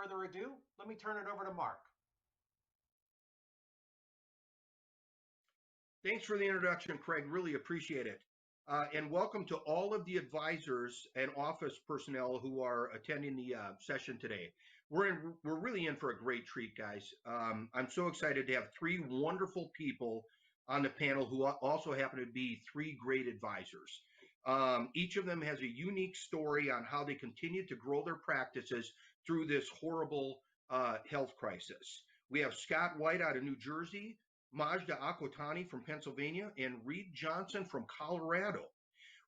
further ado, let me turn it over to Mark. Thanks for the introduction, Craig. Really appreciate it. And welcome to all of the advisors and office personnel who are attending the session today. We're really in for a great treat, guys. I'm so excited to have three wonderful people on the panel who also happen to be three great advisors. Each of them has a unique story on how they continue to grow their practices through this horrible health crisis. We have Scott White out of New Jersey, Majda Akotani from Pennsylvania, and Reed Johnson from Colorado.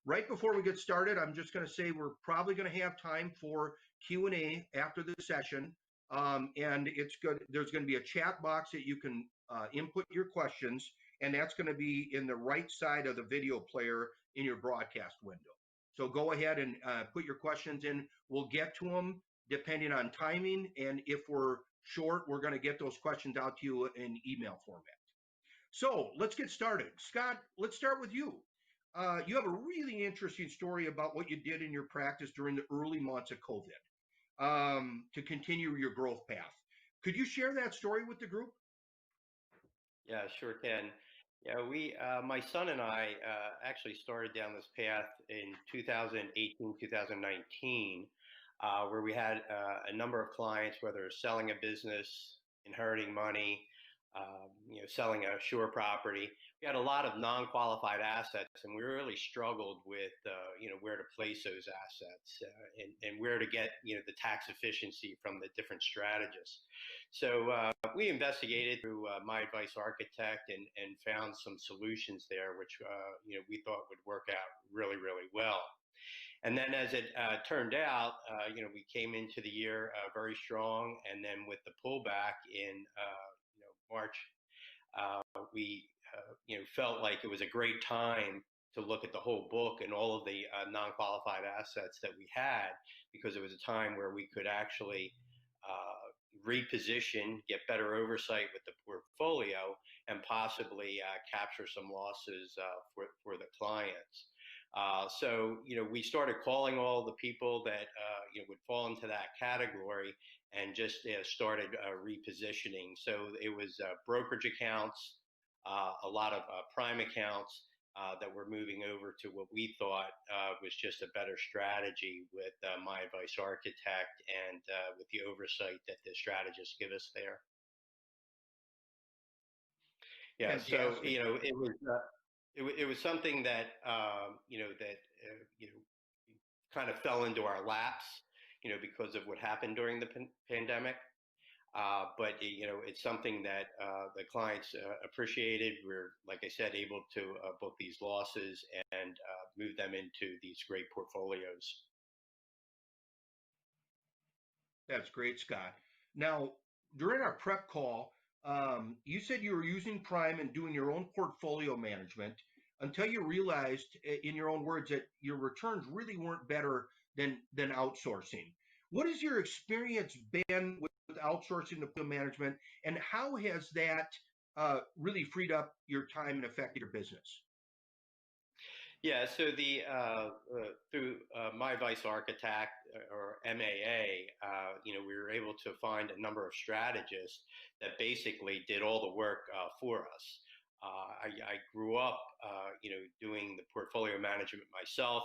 Right before we get started, I'm just going to say we're probably going to have time for Q&A after the session, and it's good. There's going to be a chat box that you can input your questions, and that's going to be in the right side of the video player in your broadcast window. So go ahead and put your questions in. We'll get to them depending on timing, and if we're short, we're going to get those questions out to you in email format. So let's get started. Scott, let's start with you. You have a really interesting story about what you did in your practice during the early months of COVID to continue your growth path. Could you share that story with the group? Yeah, sure can. Yeah, my son and I actually started down this path in 2018, 2019, where we had a number of clients, whether selling a business, inheriting money, selling a shore property. We had a lot of non-qualified assets, and we really struggled with, where to place those assets and where to get, the tax efficiency from the different strategists. So we investigated through My Advice Architect and found some solutions there, which, we thought would work out really, really well. And then as it turned out, we came into the year very strong. And then with the pullback in, March, we felt like it was a great time to look at the whole book and all of the non-qualified assets that we had, because it was a time where we could actually reposition, get better oversight with the portfolio, and possibly capture some losses for the clients. So we started calling all the people that would fall into that category and just started repositioning. So it was brokerage accounts, a lot of prime accounts that were moving over to what we thought was just a better strategy with My Advice Architect and with the oversight that the strategists give us there. Yeah, so it was something that kind of fell into our laps, because of what happened during the pandemic. But it's something that the clients appreciated. We're, like I said, able to book these losses and move them into these great portfolios. That's great, Scott. Now, during our prep call, you said you were using Prime and doing your own portfolio management until you realized, in your own words, that your returns really weren't better than outsourcing. What has your experience been with outsourcing the management, and how has that really freed up your time and affected your business? Yeah, so through My Advice Architect, or MAA, we were able to find a number of strategists that basically did all the work for us. I grew up, doing the portfolio management myself.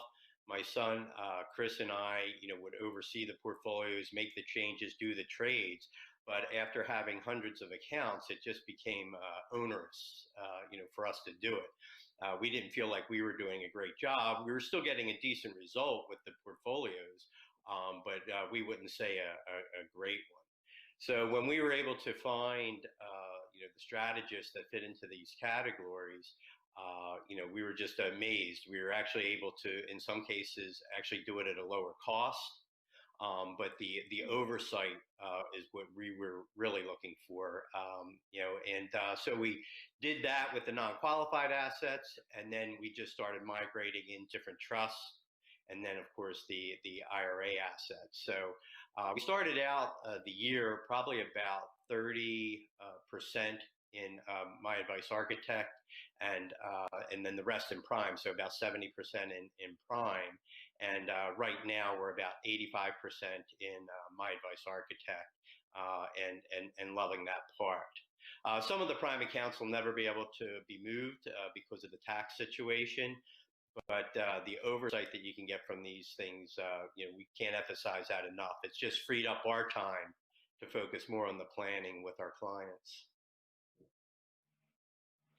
My son, Chris, and I, would oversee the portfolios, make the changes, do the trades. But after having hundreds of accounts, it just became onerous, for us to do it. We didn't feel like we were doing a great job. We were still getting a decent result with the portfolios, but we wouldn't say a great one. So when we were able to find, the strategists that fit into these categories, we were just amazed. We were actually able to, in some cases, actually do it at a lower cost. But the oversight is what we were really looking for, so we did that with the non-qualified assets, and then we just started migrating in different trusts, and then of course the IRA assets. So we started out the year probably about 30% in My Advice Architect, and then the rest in Prime, so about 70% in Prime. And right now we're about 85% in My Advice Architect. and loving that part. Some of the prime accounts will never be able to be moved because of the tax situation, but the oversight that you can get from these things, we can't emphasize that enough. It's just freed up our time to focus more on the planning with our clients.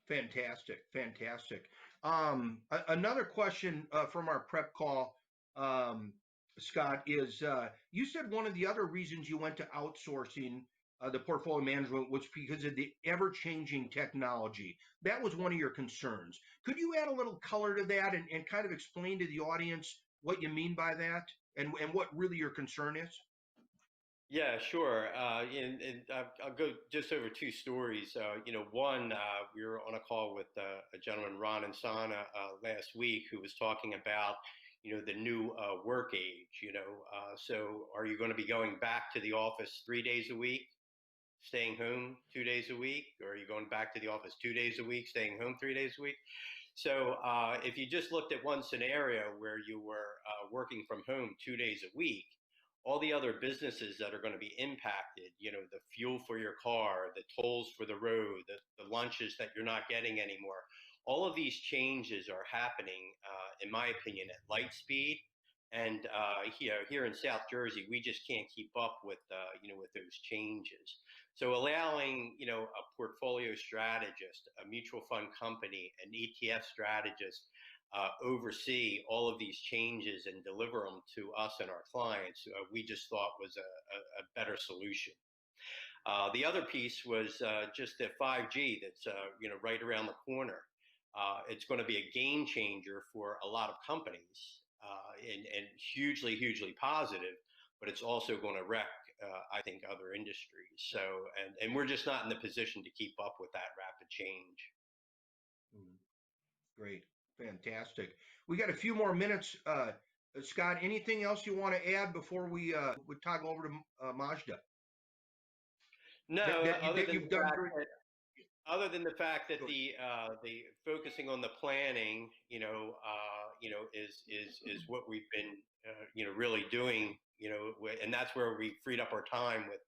Fantastic, fantastic. Another question from our prep call, Scott, is you said one of the other reasons you went to outsourcing the portfolio management was because of the ever-changing technology. That was one of your concerns. Could you add a little color to that and kind of explain to the audience what you mean by that and what really your concern is? Yeah, sure. And I'll go just over two stories. One, we were on a call with a gentleman, Ron Insana, last week, who was talking about, the new work age. So are you going to be going back to the office 3 days a week, staying home 2 days a week, or are you going back to the office 2 days a week, staying home 3 days a week? So if you just looked at one scenario where you were working from home 2 days a week, all the other businesses that are going to be impacted, the fuel for your car, the tolls for the road, the lunches that you're not getting anymore, all of these changes are happening, in my opinion, at light speed. And here in South Jersey, we just can't keep up with with those changes. So allowing a portfolio strategist, a mutual fund company, an ETF strategist oversee all of these changes and deliver them to us and our clients, we just thought was a better solution. The other piece was just the 5G that's right around the corner. It's going to be a game changer for a lot of companies, and hugely, hugely positive, but it's also going to wreck, I think, other industries. So, and we're just not in the position to keep up with that rapid change. Great. Fantastic. We got a few more minutes. Scott, anything else you want to add before we toggle over to Majda? No, other than the fact that Sure. the focusing on the planning, is what we've been, really doing, and that's where we freed up our time with,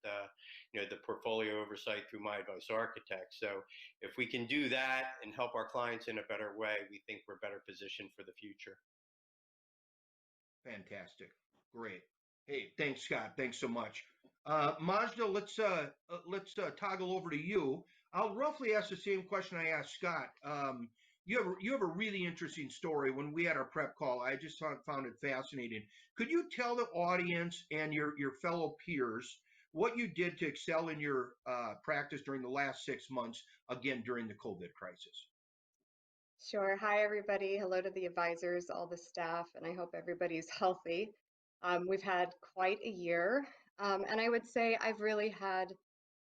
the portfolio oversight through My Advice Architect. So if we can do that and help our clients in a better way, we think we're better positioned for the future. Fantastic. Great. Hey, thanks, Scott. Thanks so much. Majda, let's toggle over to you. I'll roughly ask the same question I asked Scott. You have a really interesting story. When we had our prep call, I just found it fascinating. Could you tell the audience and your fellow peers what you did to excel in your practice during the last 6 months, again, during the COVID crisis? Sure. Hi, everybody. Hello to the advisors, all the staff, and I hope everybody's healthy. We've had quite a year, and I would say I've really had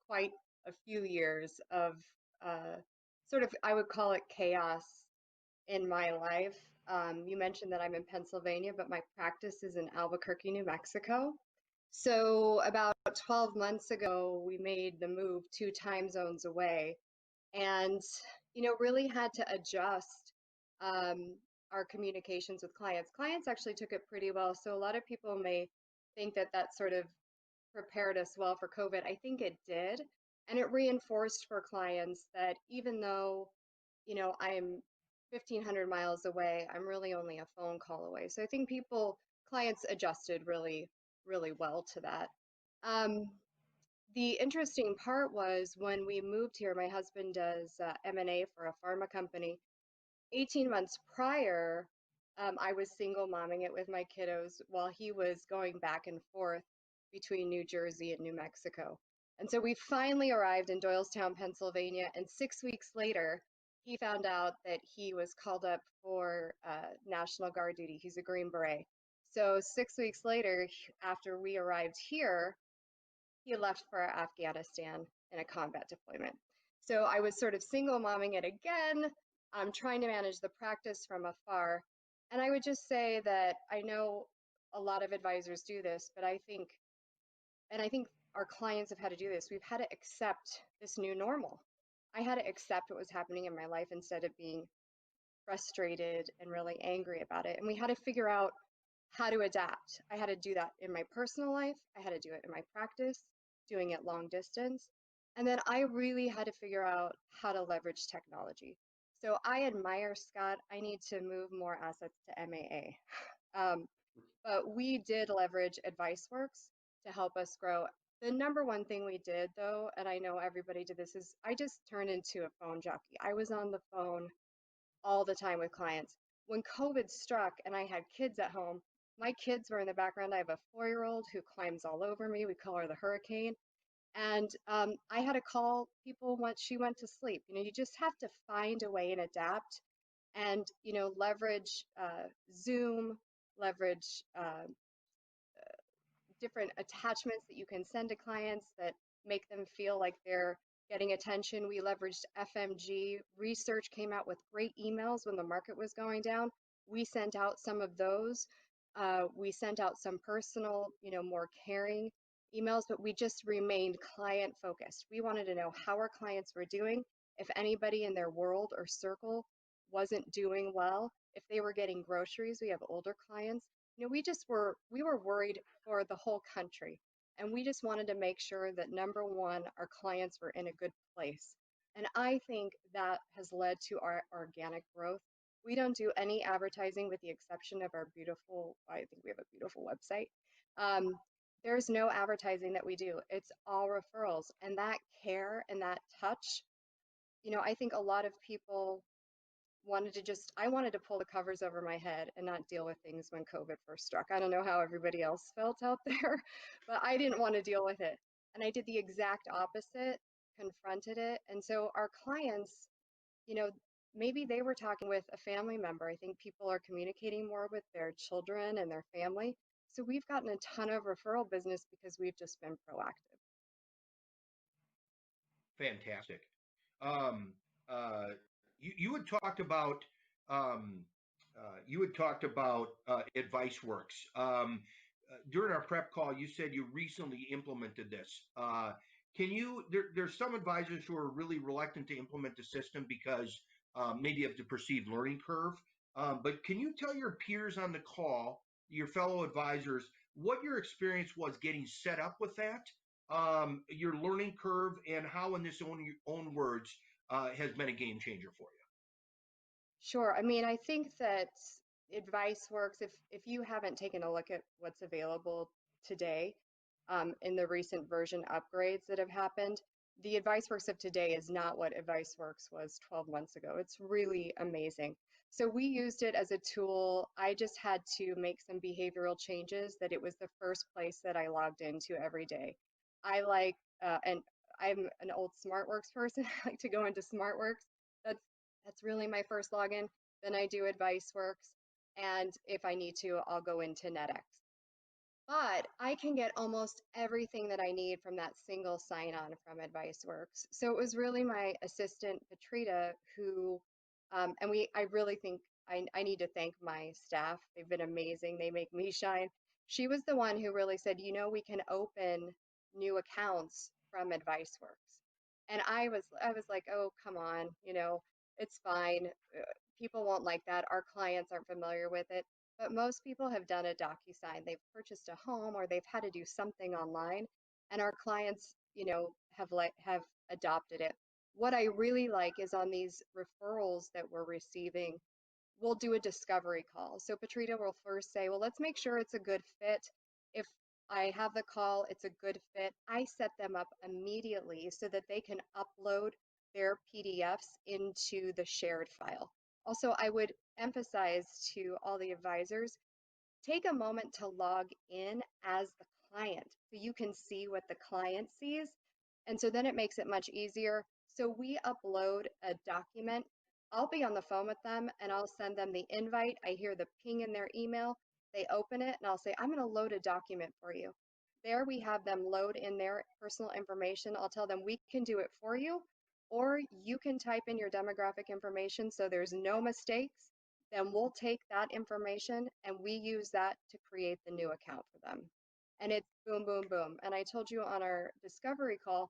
quite a few years of sort of, I would call it chaos in my life. You mentioned that I'm in Pennsylvania, but my practice is in Albuquerque, New Mexico. So about 12 months ago, we made the move 2 time zones away and, really had to adjust our communications with clients. Clients actually took it pretty well. So a lot of people may think that that sort of prepared us well for COVID. I think it did. And it reinforced for clients that even though, I'm 1,500 miles away, I'm really only a phone call away. So I think clients adjusted really, really well to that. The interesting part was when we moved here, my husband does M&A for a pharma company. 18 months prior, I was single momming it with my kiddos while he was going back and forth between New Jersey and New Mexico. And so we finally arrived in Doylestown, Pennsylvania, and 6 weeks later, he found out that he was called up for National Guard duty. He's a Green Beret. So 6 weeks later, after we arrived here, he left for Afghanistan in a combat deployment. So I was sort of single momming it again. I'm trying to manage the practice from afar. And I would just say that I know a lot of advisors do this, but I think our clients have had to do this. We've had to accept this new normal. I had to accept what was happening in my life instead of being frustrated and really angry about it. And we had to figure out how to adapt. I had to do that in my personal life. I had to do it in my practice. doing it long distance. And then I really had to figure out how to leverage technology. So I admire Scott. I need to move more assets to MAA. But we did leverage AdviceWorks to help us grow. The number one thing we did, though, and I know everybody did this, is I just turned into a phone jockey. I was on the phone all the time with clients. When COVID struck and I had kids at home, my kids were in the background. I have a 4-year-old who climbs all over me. We call her the hurricane. And I had to call people once she went to sleep. You know, you just have to find a way and adapt and, you know, leverage Zoom, leverage different attachments that you can send to clients that make them feel like they're getting attention. We leveraged FMG. Research came out with great emails when the market was going down. We sent out some of those. We sent out some personal, you know, more caring emails, but we just remained client focused. We wanted to know how our clients were doing, if anybody in their world or circle wasn't doing well, if they were getting groceries. We have older clients. You know, we were worried for the whole country, and we just wanted to make sure that number one, our clients were in a good place. And I think that has led to our organic growth. We don't do any advertising with the exception of our beautiful, I think we have a beautiful website. There's no advertising that we do. It's all referrals, and that care and that touch, you know, I think a lot of people I wanted to pull the covers over my head and not deal with things when COVID first struck. I don't know how everybody else felt out there, but I didn't want to deal with it. And I did the exact opposite, confronted it. And so our clients, you know, maybe they were talking with a family member. I think people are communicating more with their children and their family. So we've gotten a ton of referral business because we've just been proactive. Fantastic. Um, you had talked about um, AdviceWorks. During our prep call, you said you recently implemented this. There's some advisors who are really reluctant to implement the system because maybe of the perceived learning curve. But can you tell your peers on the call, your fellow advisors, what your experience was getting set up with that, your learning curve, and how, in this own words, has been a game changer for you? Sure. I mean, I think that AdviceWorks, if you haven't taken a look at what's available today, in the recent version upgrades that have happened, the AdviceWorks of today is not what AdviceWorks was 12 months ago. It's really amazing. So we used it as a tool. I just had to make some behavioral changes that it was the first place that I logged into every day. I like, and I'm an old SmartWorks person. I like to go into SmartWorks. That's that's really my first login. Then I do AdviceWorks, and if I need to, I'll go into NetX. But I can get almost everything that I need from that single sign-on from AdviceWorks. So it was really my assistant, Petrita, who, I really think I need to thank my staff. They've been amazing. They make me shine. She was the one who really said, you know, we can open new accounts from AdviceWorks. And I was like, oh, come on, you know, it's fine. People won't like that. Our clients aren't familiar with it. But most people have done a DocuSign. They've purchased a home or they've had to do something online, and our clients, you know, have adopted it. What I really like is on these referrals that we're receiving, we'll do a discovery call. So Petrita will first say, well, let's make sure it's a good fit. If I have the call, it's a good fit, I set them up immediately so that they can upload their PDFs into the shared file. Also, I would emphasize to all the advisors, take a moment to log in as the client so you can see what the client sees. And so then it makes it much easier. So we upload a document. I'll be on the phone with them and I'll send them the invite. I hear the ping in their email. They open it and I'll say, I'm going to load a document for you. There we have them load in their personal information. I'll tell them we can do it for you, or you can type in your demographic information so there's no mistakes. Then we'll take that information and we use that to create the new account for them. And it's boom, boom, boom. And I told you on our discovery call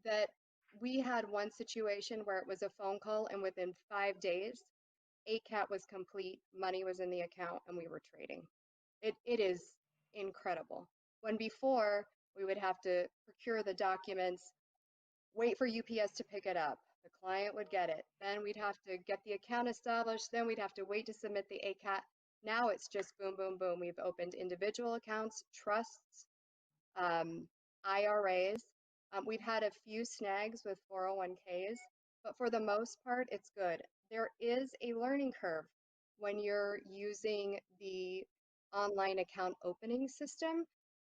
that we had one situation where it was a phone call and within 5 days, ACAT was complete, money was in the account, and we were trading. It is incredible. When before, We would have to procure the documents, wait for UPS to pick it up. The client would get it. Then we'd have to get the account established. Then we'd have to wait to submit the ACAT. Now it's just boom, boom, boom. We've opened individual accounts, trusts, IRAs. We've had a few snags with 401ks, but for the most part, it's good. There is a learning curve when you're using the online account opening system,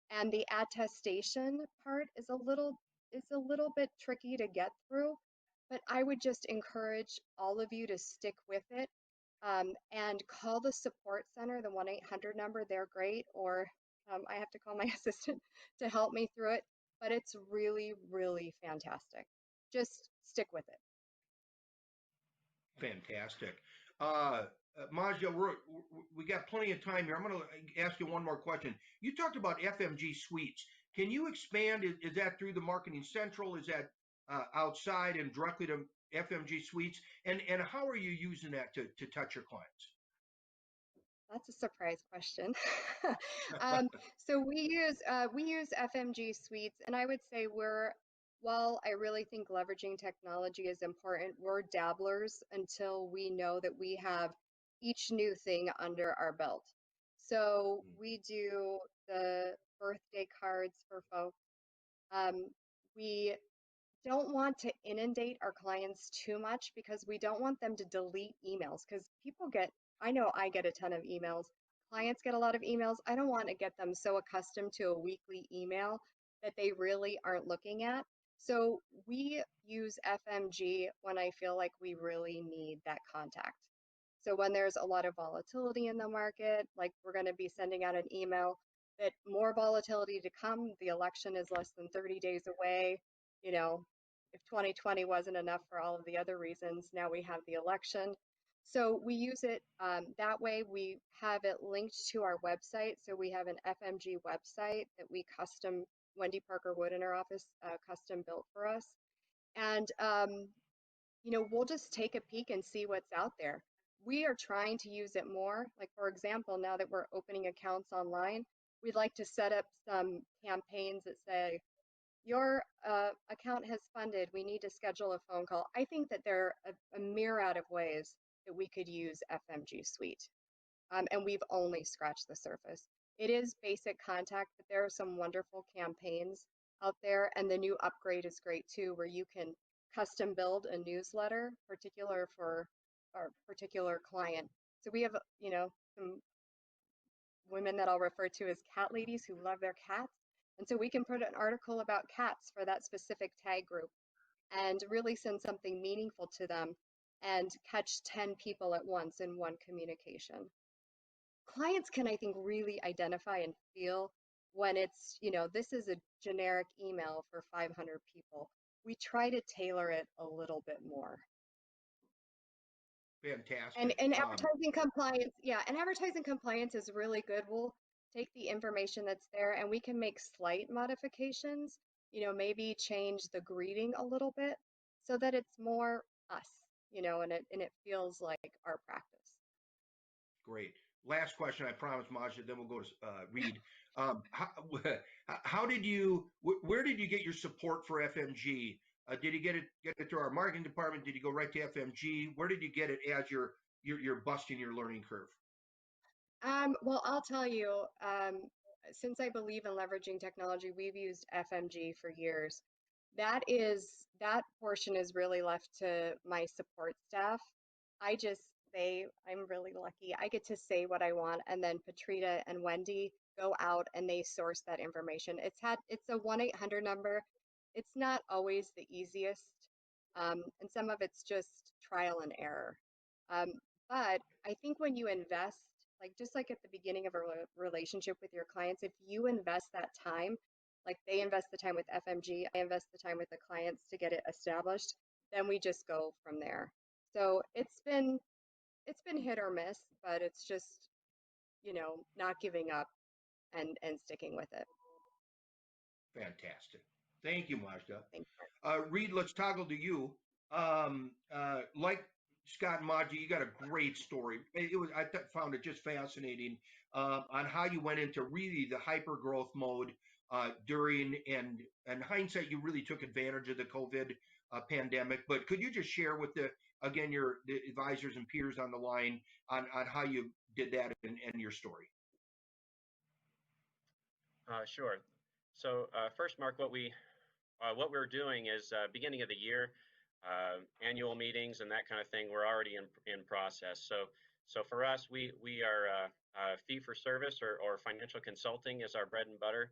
and the attestation part is a little bit tricky to get through, but I would just encourage all of you to stick with it, and call the support center, the 1-800 number. They're great, or I have to call my assistant to help me through it, but it's really, really fantastic. Just stick with it. Fantastic. Majda, we got plenty of time here. I'm going to ask you one more question. You talked about FMG Suites. Can you expand? Is that through the Marketing Central? Is that outside and directly to FMG Suites? And how are you using that to touch your clients? That's a surprise question. So we use FMG Suites, and I would say while I really think leveraging technology is important, we're dabblers until we know that we have each new thing under our belt. So we do the birthday cards for folks. We don't want to inundate our clients too much because we don't want them to delete emails, because I know I get a ton of emails. Clients get a lot of emails. I don't want to get them so accustomed to a weekly email that they really aren't looking at. So we use FMG when I feel like we really need that contact. So when there's a lot of volatility in the market, like we're going to be sending out an email that more volatility to come, the election is less than 30 days away. You know, if 2020 wasn't enough for all of the other reasons, now we have the election. So we use it that way. We have it linked to our website. So we have an FMG website that we Wendy Parker Wood in our office custom built for us. And, we'll just take a peek and see what's out there. We are trying to use it more. Like, for example, now that we're opening accounts online, we'd like to set up some campaigns that say, your account has funded, we need to schedule a phone call. I think that there are a myriad of ways that we could use FMG Suite. And we've only scratched the surface. It is basic contact, but there are some wonderful campaigns out there. And the new upgrade is great too, where you can custom build a newsletter particular for our particular client. So we have, some women that I'll refer to as cat ladies who love their cats. And so we can put an article about cats for that specific tag group and really send something meaningful to them and catch 10 people at once in one communication. Clients can, I think, really identify and feel when it's, this is a generic email for 500 people. We try to tailor it a little bit more. Fantastic. And advertising compliance, and advertising compliance is really good. We'll take the information that's there and we can make slight modifications, maybe change the greeting a little bit so that it's more us, and it feels like our practice. Great. Last question, I promise, Majda, then we'll go to Reed. Where did you get your support for FMG? Did you get it through our marketing department? Did you go right to FMG? Where did you get it as you're busting your learning curve? Well, I'll tell you, since I believe in leveraging technology, we've used FMG for years. That portion is really left to my support staff. I'm really lucky. I get to say what I want, and then Patrita and Wendy go out and they source that information. It's a 1-800 number. It's not always the easiest, and some of it's just trial and error. But I think when you invest, just like at the beginning of a relationship with your clients, if you invest that time, like they invest the time with FMG, I invest the time with the clients to get it established, then we just go from there. So it's been hit or miss, but it's just, not giving up and sticking with it. Fantastic. Thank you, Majda. Thank you. Reed, let's toggle to you. Like Scott and Majda, you got a great story. I found it just fascinating on how you went into really the hyper growth mode during, and hindsight, you really took advantage of the COVID pandemic. But could you just share with the advisors and peers on the line on how you did that and your story? Sure. So first, Mark, what we're doing is beginning of the year, annual meetings and that kind of thing. We're already in process. So for us, we are fee for service or financial consulting is our bread and butter.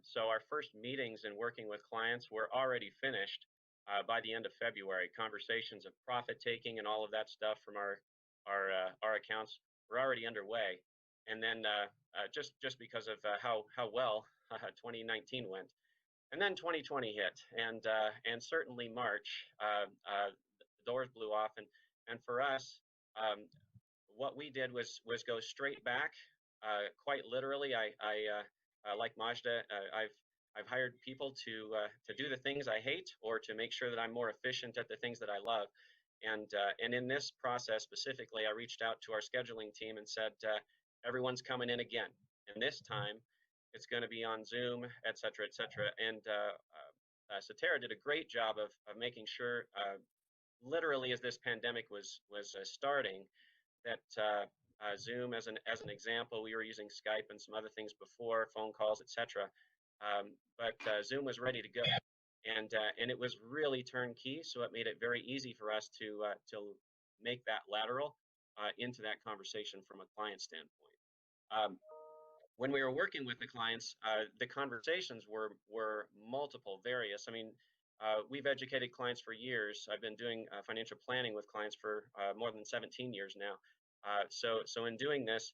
So our first meetings and working with clients were already finished by the end of February. Conversations of profit taking and all of that stuff from our accounts were already underway. And then just because of how well 2019 went, and then 2020 hit, and certainly March, the doors blew off, and for us, what we did was go straight back, quite literally. I like Majda, I've hired people to do the things I hate, or to make sure that I'm more efficient at the things that I love. And in this process specifically, I reached out to our scheduling team and said, everyone's coming in again, and this time it's going to be on Zoom, et cetera, et cetera. And Cetera did a great job of making sure, literally as this pandemic was starting, that Zoom, as an example, we were using Skype and some other things before, phone calls, et cetera. But Zoom was ready to go, and it was really turnkey, so it made it very easy for us to make that lateral into that conversation from a client standpoint. When we were working with the clients, the conversations were multiple, various. I mean, we've educated clients for years. I've been doing financial planning with clients for more than 17 years now. So in doing this,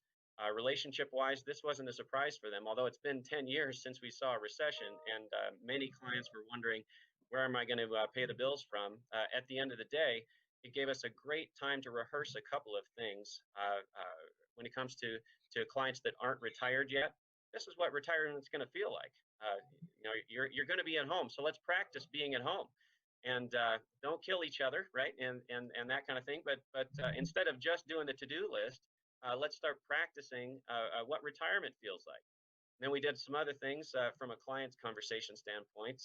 relationship-wise, this wasn't a surprise for them, although it's been 10 years since we saw a recession, and many clients were wondering, where am I going to pay the bills from? At the end of the day, it gave us a great time to rehearse a couple of things. When it comes to clients that aren't retired yet, this is what retirement's going to feel like. You're going to be at home, so let's practice being at home, and don't kill each other, right? And that kind of thing. But instead of just doing the to-do list, let's start practicing what retirement feels like. And then we did some other things from a client's conversation standpoint.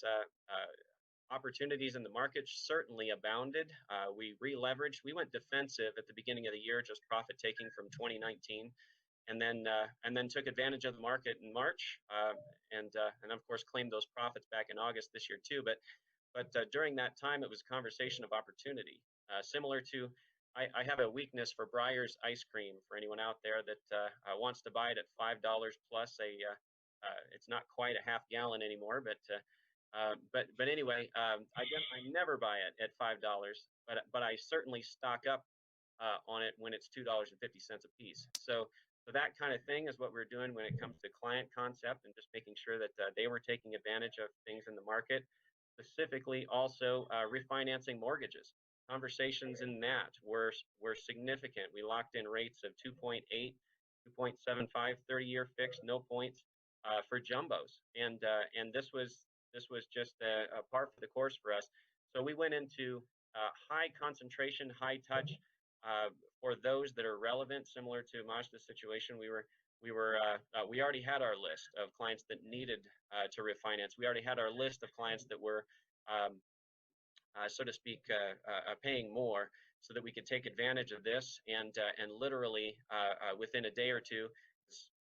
Opportunities in the market certainly abounded. We re-leveraged. We went defensive at the beginning of the year, just profit taking from 2019, and then took advantage of the market in March, and of course claimed those profits back in August this year too. But during that time, it was a conversation of opportunity, similar to. I have a weakness for Breyer's ice cream. For anyone out there that wants to buy it at $5 plus it's not quite a half gallon anymore, but anyway, I never buy it at $5, but I certainly stock up on it when it's $2.50 a piece. So that kind of thing is what we're doing when it comes to client concept, and just making sure that they were taking advantage of things in the market. Specifically, also refinancing mortgages. Conversations in that were significant. We locked in rates of 2.8, 2.75, 30-year fixed, no points for jumbos, and this was just a par for the course for us. So we went into high concentration, high touch for those that are relevant, similar to Majda's situation. We already had our list of clients that needed to refinance. We already had our list of clients that were, so to speak, paying more, so that we could take advantage of this. And literally within a day or two,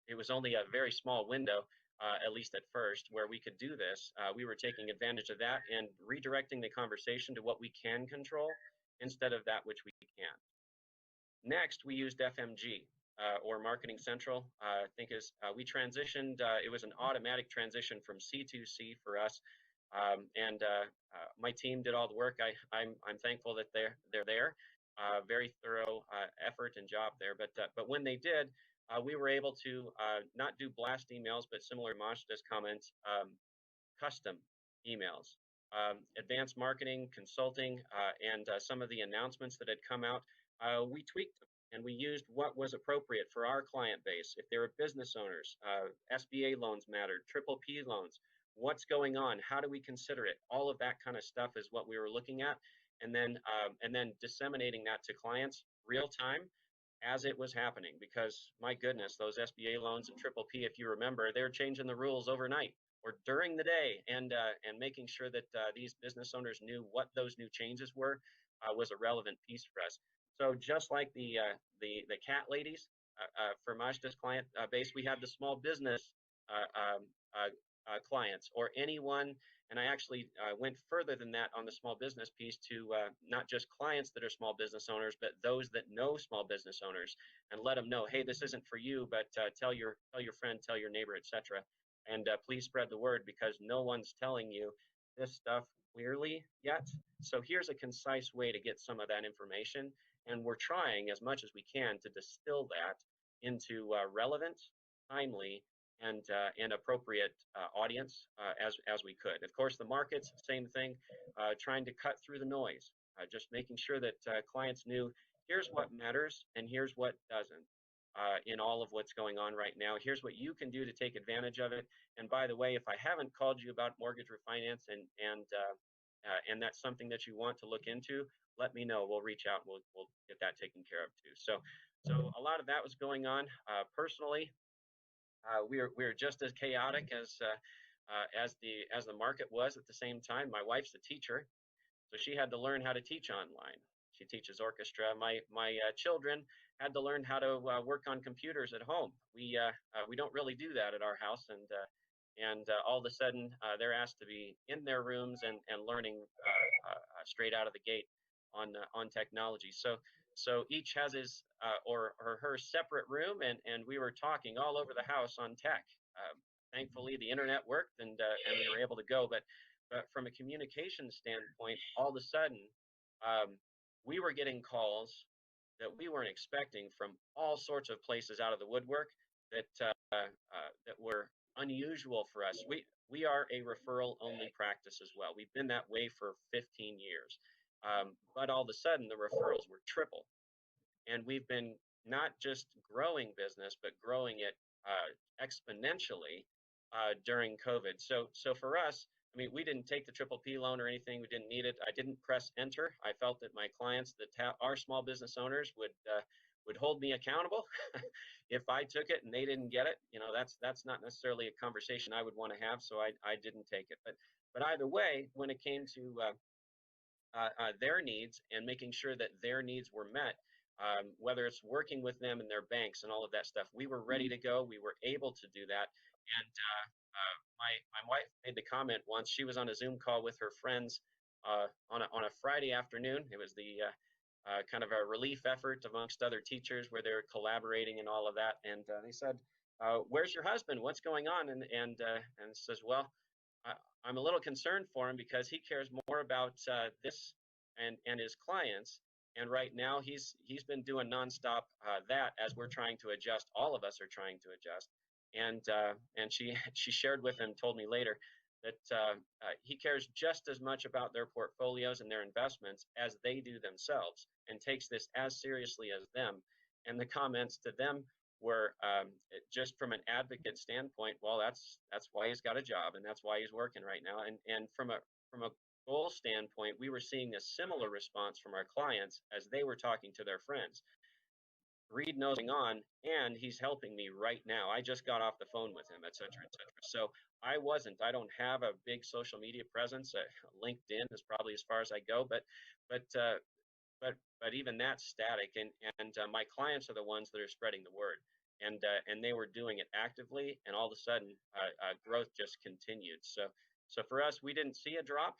it was only a very small window. At least at first, where we could do this, we were taking advantage of that and redirecting the conversation to what we can control instead of that which we can't. Next, we used FMG or Marketing Central. I think we transitioned. It was an automatic transition from C2C for us, and my team did all the work. I'm thankful that they're there. Very thorough effort and job there. But when they did. We were able to not do blast emails, but similar to Majda's comments, custom emails, advanced marketing, consulting, and some of the announcements that had come out. We tweaked them, and we used what was appropriate for our client base. If they were business owners, SBA loans mattered, triple P loans. What's going on? How do we consider it? All of that kind of stuff is what we were looking at, and then disseminating that to clients real time, as it was happening, because my goodness, those SBA loans and triple P, if you remember, they're changing the rules overnight, during the day, and making sure that these business owners knew what those new changes were was a relevant piece for us. So just like the cat ladies for Majda's client base, we have the small business clients, or anyone. And I actually went further than that on the small business piece to not just clients that are small business owners, but those that know small business owners, and let them know, hey, this isn't for you, but tell your friend, tell your neighbor, etc. And please spread the word, because no one's telling you this stuff clearly yet. So here's a concise way to get some of that information, and we're trying as much as we can to distill that into relevant, timely, and appropriate audience as we could. Of course, the markets, same thing, trying to cut through the noise, just making sure that clients knew here's what matters and here's what doesn't in all of what's going on right now. Here's what you can do to take advantage of it. And by the way, if I haven't called you about mortgage refinance and that's something that you want to look into, let me know. We'll reach out. We'll get that taken care of too. So a lot of that was going on personally. We were just as chaotic as the market was at the same time. My wife's a teacher, so she had to learn how to teach online. She teaches orchestra. My children had to learn how to work on computers at home. We don't really do that at our house, and all of a sudden they're asked to be in their rooms and learning straight out of the gate on technology. So each has his or her separate room, and we were talking all over the house on tech. Thankfully, the internet worked, and we were able to go. But from a communication standpoint, all of a sudden, we were getting calls that we weren't expecting from all sorts of places out of the woodwork that were unusual for us. We are a referral-only practice as well. We've been that way for 15 years. But all of a sudden, the referrals were triple. And we've been not just growing business, but growing it exponentially during COVID. So for us, I mean, we didn't take the PPP loan or anything. We didn't need it. I didn't press enter. I felt that my clients that are small business owners would hold me accountable if I took it and they didn't get it. You know, that's not necessarily a conversation I would want to have. So I didn't take it. But either way, when it came to their needs and making sure that their needs were met, whether it's working with them and their banks and all of that stuff, we were ready to go. We were able to do that. And my wife made the comment once. She was on a Zoom call with her friends on a Friday afternoon. It was the kind of a relief effort amongst other teachers where they're collaborating and all of that. And they said, "Where's your husband? What's going on?" And says, "Well, I'm a little concerned for him because he cares more about this and his clients. And right now he's been doing nonstop that as we're trying to adjust. All of us are trying to adjust." And she shared with him, told me later, that he cares just as much about their portfolios and their investments as they do themselves, and takes this as seriously as them. And the comments to them were just from an advocate standpoint, well, that's why he's got a job, and that's why he's working right now. And from a goal standpoint, we were seeing a similar response from our clients as they were talking to their friends. Reed knows what's going on, and he's helping me right now. I just got off the phone with him, et cetera, et cetera. So I don't have a big social media presence. LinkedIn is probably as far as I go, but even that's static. And my clients are the ones that are spreading the word, and they were doing it actively, and all of a sudden, growth just continued. So for us, we didn't see a drop,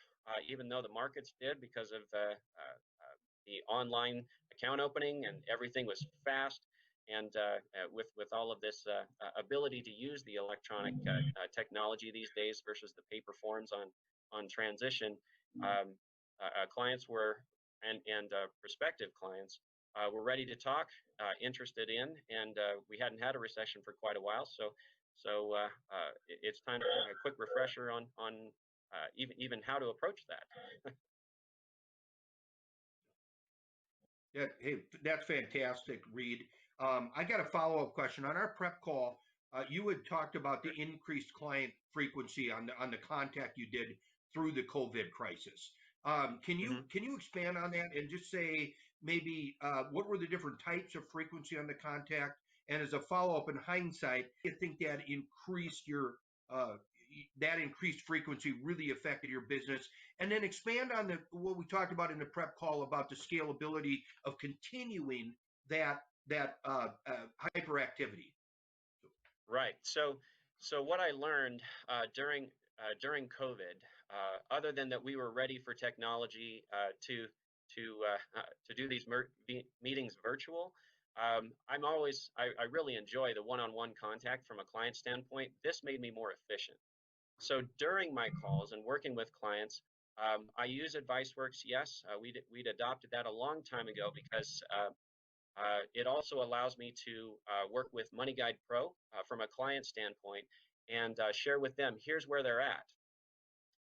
even though the markets did, because of the online account opening, and everything was fast. And with all of this ability to use the electronic technology these days versus the paper forms on transition, clients were and prospective clients were ready to talk, interested in, and we hadn't had a recession for quite a while. So it's time to have a quick refresher on even how to approach that. Yeah, hey, that's fantastic, Reed. I got a follow-up question. On our prep call, you had talked about the increased client frequency on the contact you did through the COVID crisis. Can you expand on that and just say maybe what were the different types of frequency on the contact? And as a follow-up, in hindsight, do you think that increased your that increased frequency really affected your business. And then expand on what we talked about in the prep call about the scalability of continuing that hyperactivity. Right. So what I learned during COVID, other than that we were ready for technology to do these meetings virtual. I really enjoy the one-on-one contact from a client standpoint. This made me more efficient. So during my calls and working with clients, I use AdviceWorks. Yes, we'd adopted that a long time ago because it also allows me to work with MoneyGuide Pro from a client standpoint and share with them, here's where they're at.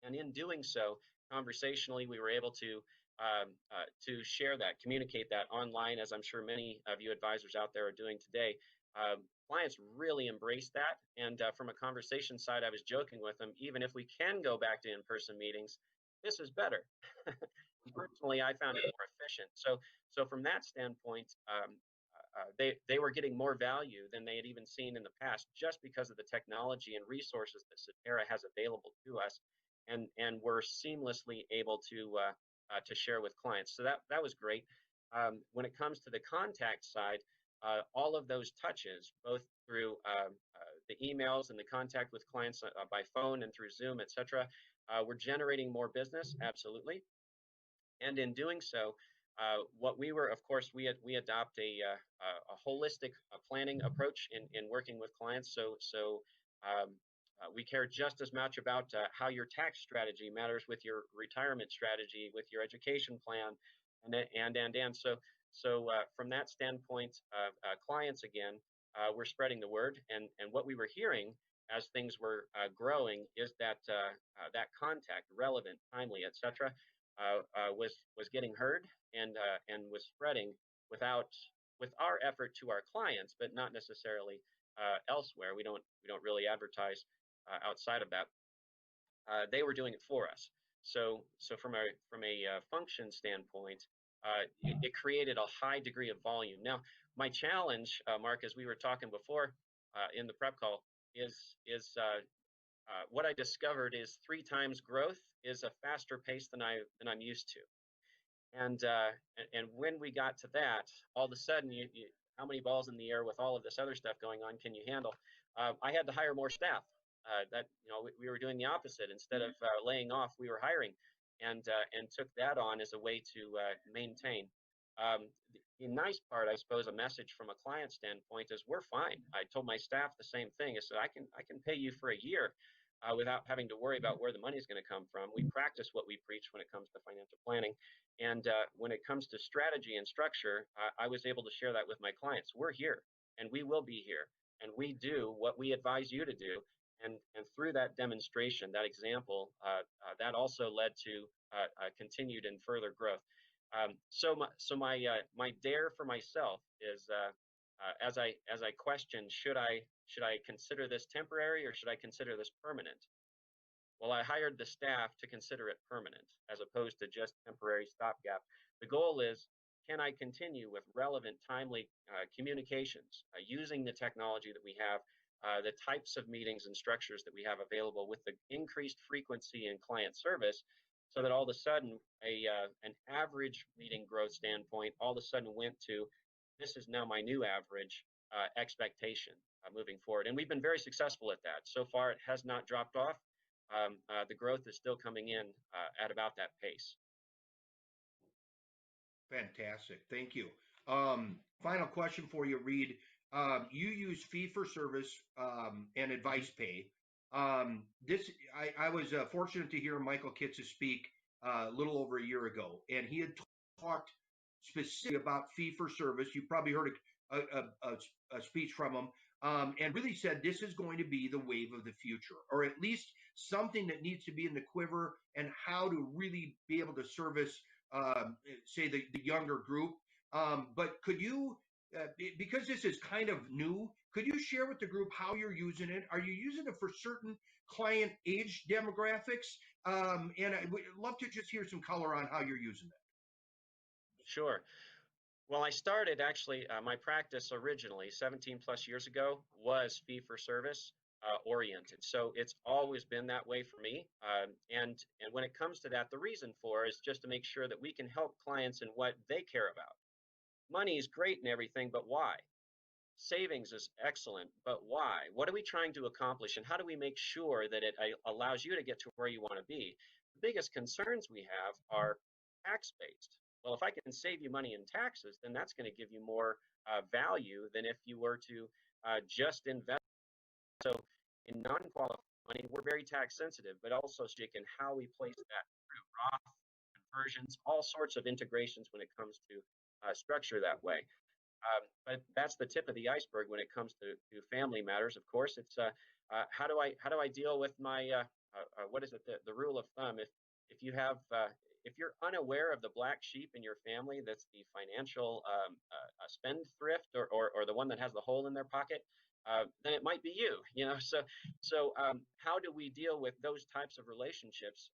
And in doing so, conversationally, we were able to share that, communicate that online, as I'm sure many of you advisors out there are doing today. Clients really embrace that. And from a conversation side, I was joking with them, even if we can go back to in-person meetings, this is better. Personally, I found it more efficient. So from that standpoint, they were getting more value than they had even seen in the past, just because of the technology and resources that Cetera has available to us, and we're seamlessly able to share with clients. So that was great. When it comes to the contact side, all of those touches, both through the emails and the contact with clients by phone and through Zoom, etc., we're generating more business, absolutely. And in doing so, what we were, of course, we adopt a holistic planning approach in working with clients. So we care just as much about how your tax strategy matters with your retirement strategy, with your education plan, and so from that standpoint, clients again, we're spreading the word, and what we were hearing as things were growing is that that contact, relevant, timely, etc., was getting heard and was spreading with our effort to our clients, but not necessarily elsewhere. We don't really advertise outside of that. They were doing it for us. So from a function standpoint, it created a high degree of volume. Now, my challenge, Mark, as we were talking before in the prep call, is what I discovered is 3 times growth is a faster pace than I'm used to. And when we got to that, all of a sudden, how many balls in the air with all of this other stuff going on can you handle? I had to hire more staff. We were doing the opposite. Instead of laying off, we were hiring, and took that on as a way to maintain. The nice part, I suppose, a message from a client standpoint is we're fine. I told my staff the same thing. I said I can pay you for a year without having to worry about where the money is going to come from. We practice what we preach when it comes to financial planning, and when it comes to strategy and structure, I was able to share that with my clients. We're here, and we will be here, and we do what we advise you to do. And through that demonstration, that example, that also led to continued and further growth. So my dare for myself is as I question, should I consider this temporary or should I consider this permanent? Well, I hired the staff to consider it permanent as opposed to just temporary stopgap. The goal is, can I continue with relevant, timely communications using the technology that we have, the types of meetings and structures that we have available with the increased frequency in client service, so that all of a sudden an average meeting growth standpoint all of a sudden went to, this is now my new average expectation moving forward. And we've been very successful at that. So far, it has not dropped off. The growth is still coming in at about that pace. Fantastic. Thank you. Final question for you, Reed. You use fee-for-service and AdvicePay. I was fortunate to hear Michael Kitces speak a little over a year ago, and he had talked specifically about fee-for-service. You probably heard a speech from him, and really said this is going to be the wave of the future, or at least something that needs to be in the quiver, and how to really be able to service, say, the younger group. But could you, because this is kind of new, could you share with the group how you're using it? Are you using it for certain client age demographics? And I would love to just hear some color on how you're using it. Sure. Well, I started actually, my practice originally 17 plus years ago was fee for service. oriented. So it's always been that way for me. And when it comes to that, the reason for is just to make sure that we can help clients in what they care about. Money is great and everything, but why? Savings is excellent, but why? What are we trying to accomplish, and how do we make sure that it allows you to get to where you want to be? The biggest concerns we have are tax-based. Well, if I can save you money in taxes, then that's going to give you more value than if you were to just invest. So in non-qualified money, we're very tax sensitive, but also stick in how we place that through Roth conversions, all sorts of integrations when it comes to structure that way. But that's the tip of the iceberg when it comes to family matters. Of course, it's how do I deal with my what is it, the rule of thumb? If you have if you're unaware of the black sheep in your family, that's the financial spendthrift, or the one that has the hole in their pocket, then it might be you. You know, so how do we deal with those types of relationships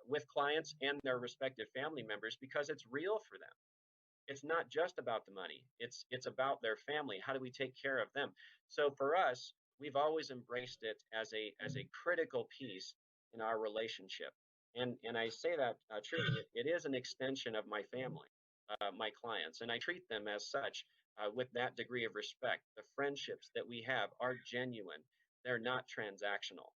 with clients and their respective family members, because it's real for them. It's not just about the money. It's about their family. How do we take care of them? So for us, we've always embraced it as a critical piece in our relationship. And I say that truly, it is an extension of my family, my clients, and I treat them as such with that degree of respect. The friendships that we have are genuine. They're not transactional.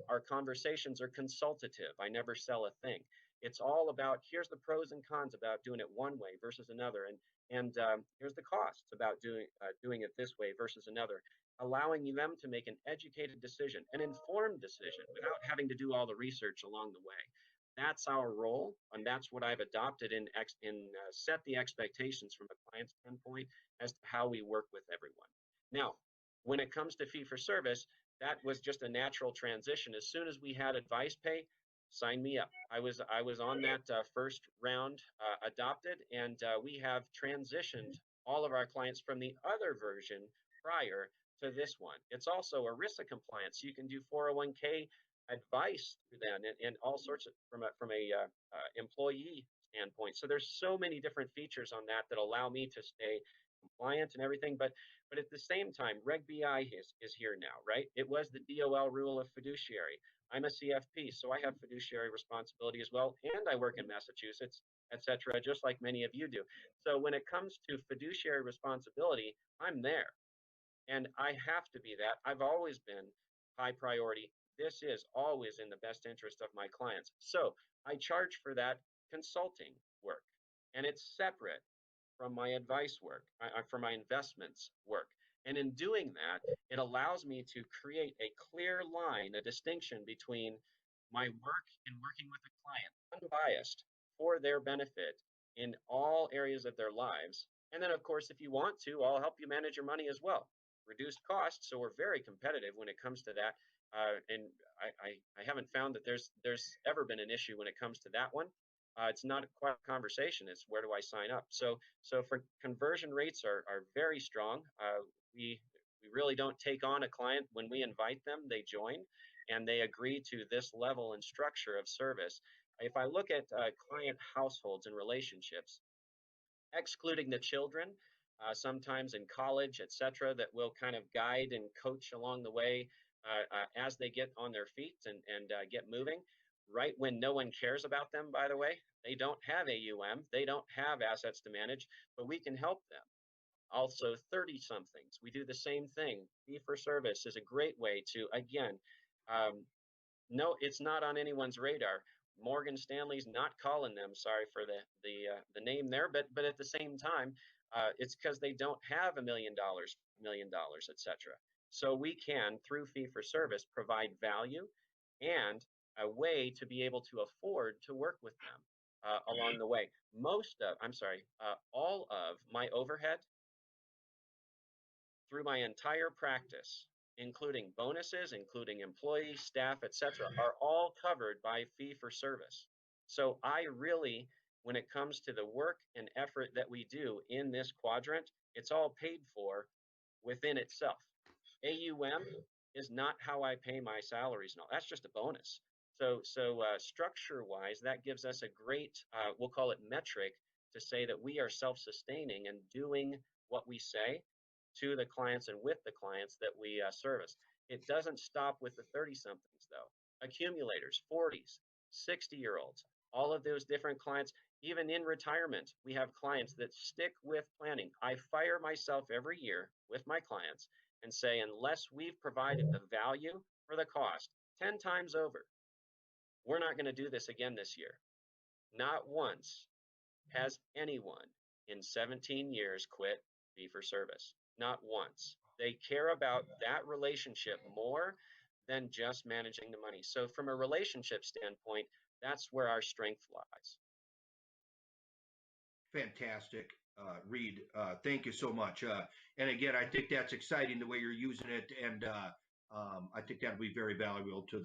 Our conversations are consultative. I never sell a thing. It's all about, here's the pros and cons about doing it one way versus another, and here's the costs about doing it this way versus another, allowing them to make an educated decision, an informed decision, without having to do all the research along the way. That's our role, and that's what I've adopted in set the expectations from a client standpoint as to how we work with everyone. Now, when it comes to fee for service, that was just a natural transition. As soon as we had advice pay, sign me up. I was on that first round adopted, and we have transitioned all of our clients from the other version prior to this one. It's also ERISA compliance. You can do 401k advice through that, and all sorts of from a employee standpoint. So there's so many different features on that that allow me to stay compliant and everything. But at the same time, Reg BI is here now, right? It was the DOL rule of fiduciary. I'm a CFP, so I have fiduciary responsibility as well, and I work in Massachusetts, etc., just like many of you do. So when it comes to fiduciary responsibility, I'm there, and I have to be that. I've always been high priority. This is always in the best interest of my clients. So I charge for that consulting work, and it's separate from my advice work, from my investments work. And in doing that, it allows me to create a clear line, a distinction between my work and working with a client, unbiased, for their benefit in all areas of their lives. And then, of course, if you want to, I'll help you manage your money as well. Reduced costs, so we're very competitive when it comes to that. And I haven't found that there's ever been an issue when it comes to that one. It's not quite a conversation. It's where do I sign up? So for conversion rates are very strong. We really don't take on a client when we invite them. They join and they agree to this level and structure of service. If I look at client households and relationships, excluding the children, sometimes in college, etc., that will kind of guide and coach along the way as they get on their feet and get moving. Right when no one cares about them, by the way, they don't have AUM, they don't have assets to manage, but we can help them. Also, 30-somethings, we do the same thing. Fee for service is a great way to, again, no, it's not on anyone's radar. Morgan Stanley's not calling them. Sorry for the name there, but at the same time, it's because they don't have $1 million, etc. So we can, through fee for service, provide value and a way to be able to afford to work with them along the way. All of my overhead through my entire practice, including bonuses, including employees, staff, etc., are all covered by fee for service. So I really, when it comes to the work and effort that we do in this quadrant, it's all paid for within itself. AUM is not how I pay my salaries and all. That's just a bonus. So structure-wise, that gives us a great, we'll call it metric, to say that we are self-sustaining and doing what we say to the clients and with the clients that we service. It doesn't stop with the 30-somethings, though. Accumulators, 40s, 60-year-olds, all of those different clients, even in retirement, we have clients that stick with planning. I fire myself every year with my clients and say, unless we've provided the value for the cost 10 times over, we're not going to do this again this year. Not once has anyone in 17 years quit fee for service. Not once. They care about that relationship more than just managing the money. So from a relationship standpoint, that's where our strength lies. Fantastic, Reed. Thank you so much. And again, I think that's exciting the way you're using it, and I think that'll be very valuable to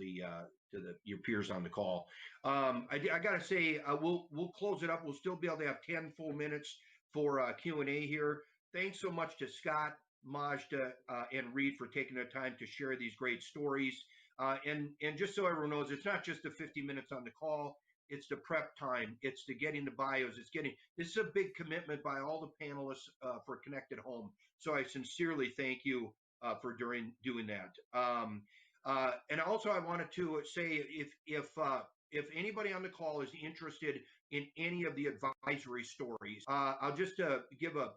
your peers on the call. I got to say, we'll close it up. We'll still be able to have 10 full minutes for Q&A here. Thanks so much to Scott, Majda, and Reed for taking the time to share these great stories. And just so everyone knows, it's not just the 50 minutes on the call. It's the prep time. It's the getting the bios. This is a big commitment by all the panelists for Connected Home. So I sincerely thank you for doing that. And also, I wanted to say if anybody on the call is interested in any of the advisory stories, I'll just give a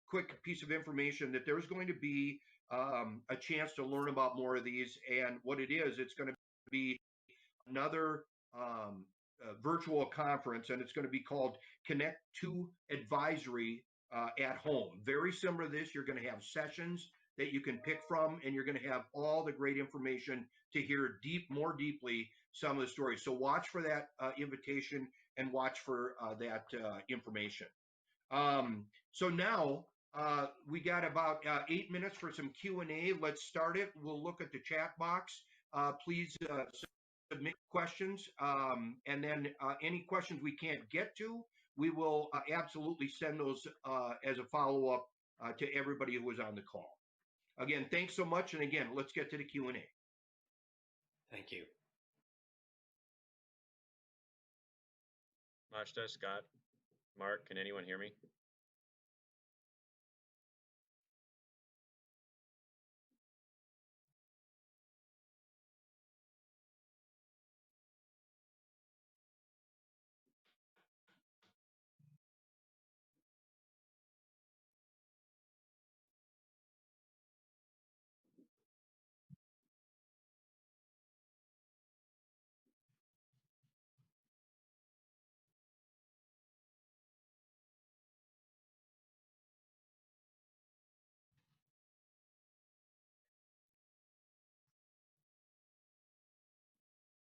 quick piece of information that there's going to be a chance to learn about more of these. And what it is, it's going to be another virtual conference, and it's going to be called Connect to Advisory at Home. Very similar to this. You're going to have sessions that you can pick from, and you're going to have all the great information to hear more deeply some of the stories. So watch for that invitation and watch for that information. So now we got about 8 minutes for some Q&A. Let's start it. We'll look at the chat box. Please submit questions, and then any questions we can't get to, we will absolutely send those as a follow-up to everybody who was on the call. Again, thanks so much, and again, let's get to the Q&A. Thank you. Majda, Scott, Mark, can anyone hear me?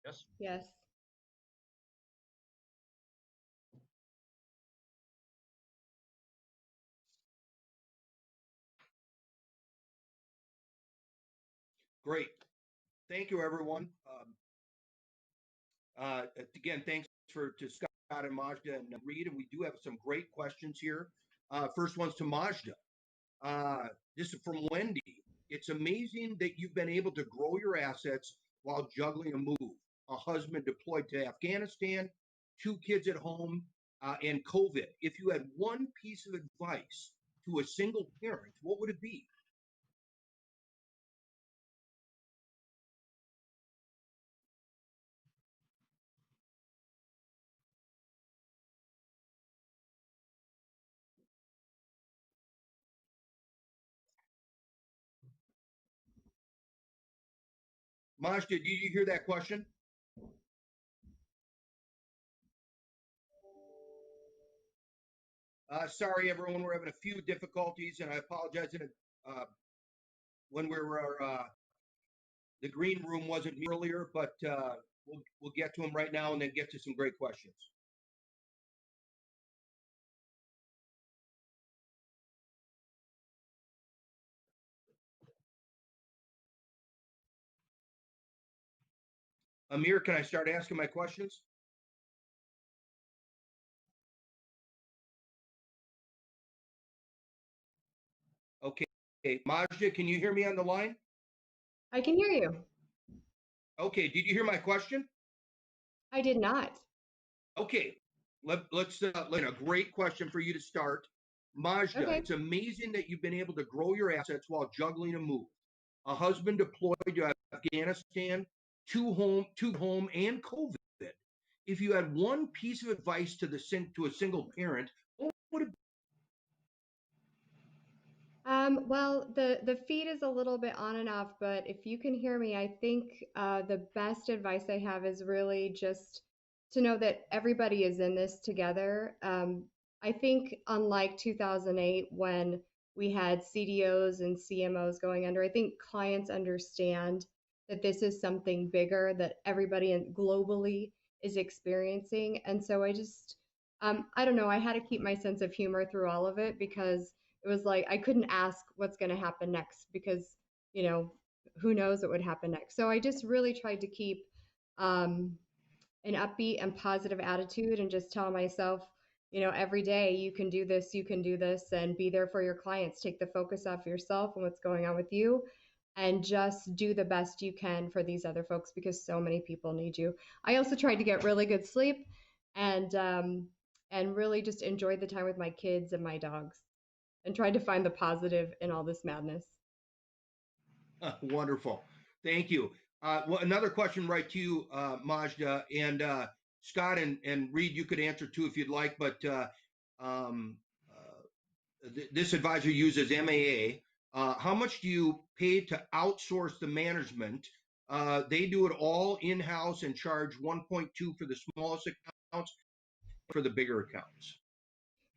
Yes. Yes. Great. Thank you, everyone. Again, thanks to Scott and Majda and Reed, and we do have some great questions here. First one's to Majda. This is from Wendy. It's amazing that you've been able to grow your assets while juggling a move. A husband deployed to Afghanistan, 2 kids at home, and COVID. If you had one piece of advice to a single parent, what would it be? Majda, did you hear that question? Sorry, everyone, we're having a few difficulties, and I apologize. When we were, the green room wasn't earlier, but we'll get to them right now and then get to some great questions. Amir, can I start asking my questions? Okay. Majda, can you hear me on the line? I can hear you. Okay. Did you hear my question? I did not. Okay. Let's a great question for you to start. Majda, Okay. It's amazing that you've been able to grow your assets while juggling a move. a husband deployed to Afghanistan, two home, and COVID. If you had one piece of advice to a single parent, what would it be? Well, the feed is a little bit on and off, but if you can hear me, I think the best advice I have is really just to know that everybody is in this together. I think unlike 2008 when we had CDOs and CMOs going under, I think clients understand that this is something bigger that everybody globally is experiencing. And so I don't know, I had to keep my sense of humor through all of it because it was like I couldn't ask what's going to happen next because, you know, who knows what would happen next. So I just really tried to keep um, an upbeat and positive attitude and just tell myself, you know, every day you can do this, and be there for your clients. Take the focus off yourself and what's going on with you, and just do the best you can for these other folks because so many people need you. I also tried to get really good sleep and really just enjoyed the time with my kids and my dogs and tried to find the positive in all this madness. Wonderful. Thank you. Well, another question right to you, Majda, and Scott and Reed, you could answer too if you'd like, but um, this advisor uses MAA. How much do you pay to outsource the management? They do it all in-house and charge 1.2 for the smallest accounts, for the bigger accounts.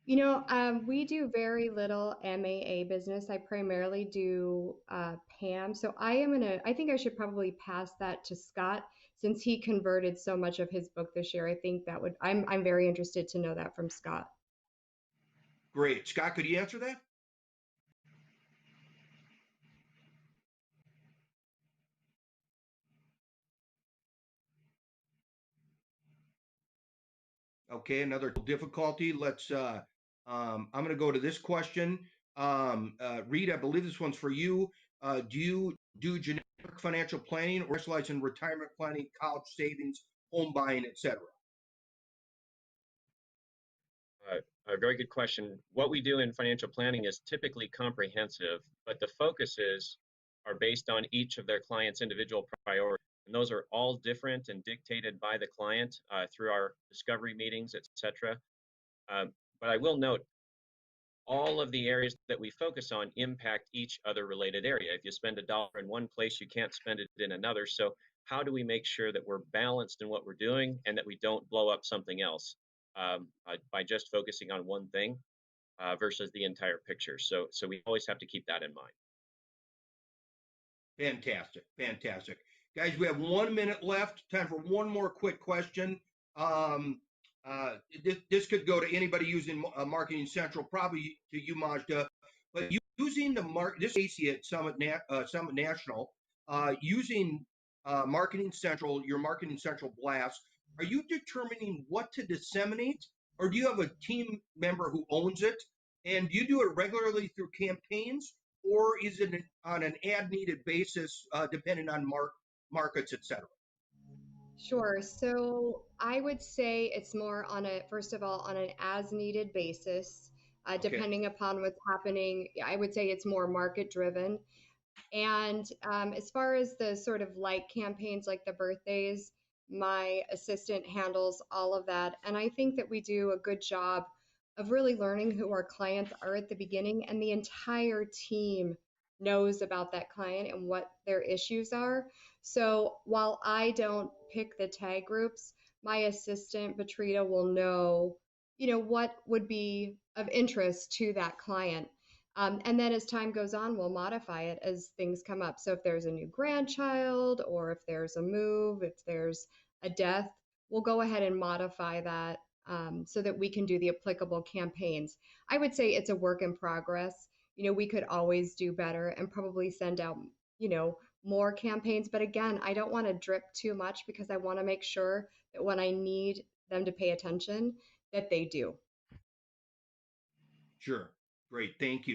You know, we do very little MAA business. I primarily do PAM. So I think I should probably pass that to Scott since he converted so much of his book this year. I think I'm very interested to know that from Scott. Great. Scott, could you answer that? Okay, another difficulty. I'm going to go to this question. Reed, I believe this one's for you. Do you do generic financial planning or specialize in retirement planning, college savings, home buying, etc.? A very good question. What we do in financial planning is typically comprehensive, but the focuses are based on each of their clients' individual priorities. And those are all different and dictated by the client through our discovery meetings, etc. But I will note all of the areas that we focus on impact each other related area. If you spend $1 in one place, you can't spend it in another. So how do we make sure that we're balanced in what we're doing and that we don't blow up something else by just focusing on one thing versus the entire picture? So we always have to keep that in mind. Fantastic. Fantastic. Guys, we have 1 minute left. Time for one more quick question. This could go to anybody using Marketing Central, probably to you, Majda. But using this Casey at Summit National, using Marketing Central, your Marketing Central blast, are you determining what to disseminate, or do you have a team member who owns it? And do you do it regularly through campaigns, or is it on an ad-needed basis, depending on markets, etc.? Sure. So I would say it's more first of all, on an as needed basis, Okay. depending upon what's happening. I would say it's more market driven. And as far as the sort of light campaigns like the birthdays, my assistant handles all of that. And I think that we do a good job of really learning who our clients are at the beginning, and the entire team knows about that client and what their issues are. So while I don't pick the tag groups, my assistant, Patrita, will know, you know, what would be of interest to that client. And then as time goes on, we'll modify it as things come up. So if there's a new grandchild, or if there's a move, if there's a death, we'll go ahead and modify that so that we can do the applicable campaigns. I would say it's a work in progress. You know, we could always do better and probably send out, you know, more campaigns. But again, I don't want to drip too much because I want to make sure that when I need them to pay attention, that they do. Sure. Great. Thank you.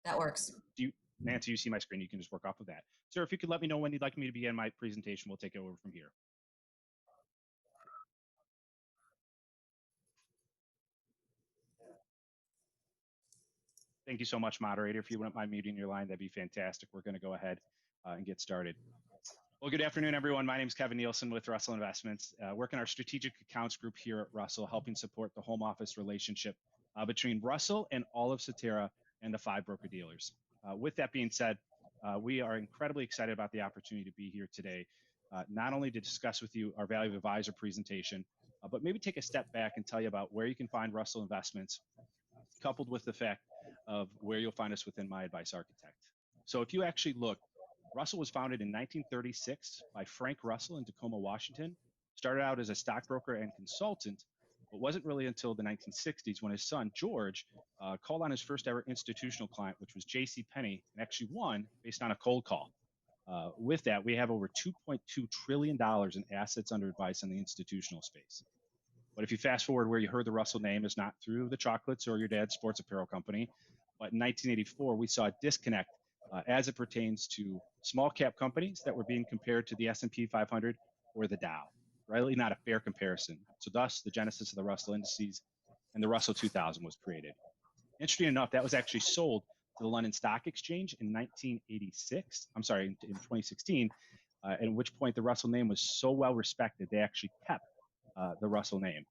That works. Nancy, you see my screen. You can just work off of that. Sir, if you could let me know when you'd like me to begin my presentation, we'll take it over from here. Thank you so much, moderator. If you wouldn't mind muting your line, that'd be fantastic. We're going to go ahead and get started. Well, good afternoon, everyone. My name is Kevin Nielsen with Russell Investments. Work in our strategic accounts group here at Russell, helping support the home office relationship between Russell and all of Cetera and the 5 broker-dealers. With that being said, we are incredibly excited about the opportunity to be here today, not only to discuss with you our Value of Advisor presentation, but maybe take a step back and tell you about where you can find Russell Investments, coupled with the fact of where you'll find us within My Advice Architect. So if you actually look, Russell was founded in 1936 by Frank Russell in Tacoma, Washington. Started out as a stockbroker and consultant, but wasn't really until the 1960s when his son, George, called on his first ever institutional client, which was J.C. Penney, and actually won based on a cold call. With that, we have over $2.2 trillion in assets under advice in the institutional space. But if you fast forward where you heard the Russell name is not through the chocolates or your dad's sports apparel company, but in 1984, we saw a disconnect as it pertains to small cap companies that were being compared to the S&P 500 or the Dow. Really not a fair comparison. So thus, the genesis of the Russell indices and the Russell 2000 was created. Interesting enough, that was actually sold to the London Stock Exchange in 1986. I'm sorry, in 2016, at which point the Russell name was so well respected, they actually kept the Russell name.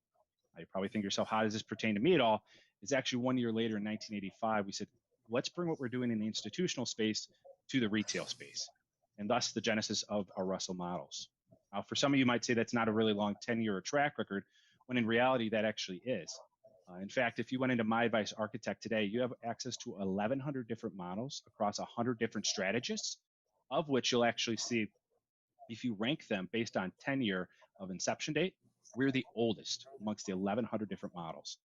You probably think to yourself, how does this pertain to me at all? It's actually 1 year later in 1985, we said, let's bring what we're doing in the institutional space to the retail space, and thus the genesis of our Russell models. Now, for some of you might say that's not a really long tenure or track record, when in reality that actually is. In fact, if you went into My Advice Architect today, you have access to 1,100 different models across 100 different strategists, of which you'll actually see, if you rank them based on tenure of inception date, we're the oldest amongst the 1,100 different models.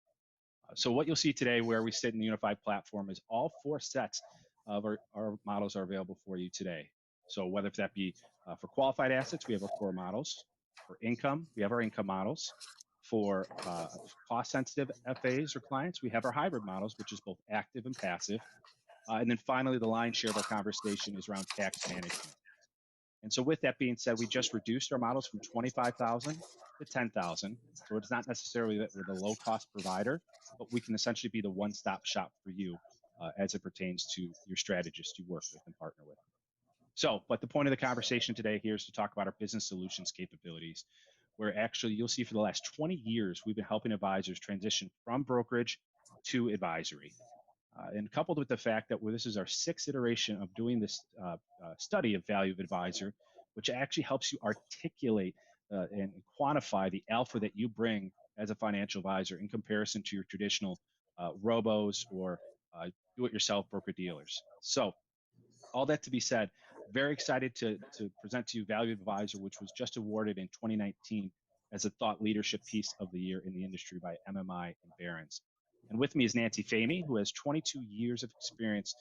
So what you'll see today where we sit in the unified platform is all 4 sets of our models are available for you today. So whether that be for qualified assets, we have our core models. For income, we have our income models. For cost-sensitive FAs or clients, we have our hybrid models, which is both active and passive. And then finally, the lion's share of our conversation is around tax management. And so with that being said, we just reduced our models from 25,000 to 10,000. So it's not necessarily that we're the low-cost provider, but we can essentially be the one-stop shop for you as it pertains to your strategist you work with and partner with. So, but the point of the conversation today here is to talk about our business solutions capabilities, where actually you'll see for the last 20 years, we've been helping advisors transition from brokerage to advisory. And coupled with the fact that this is our 6th iteration of doing this study of Value of Advisor, which actually helps you articulate and quantify the alpha that you bring as a financial advisor in comparison to your traditional robos or do-it-yourself broker-dealers. So all that to be said, very excited to present to you Value Advisor, which was just awarded in 2019 as a thought leadership piece of the year in the industry by MMI and Barron's. And with me is Nancy Fahmy, who has 22 years of experience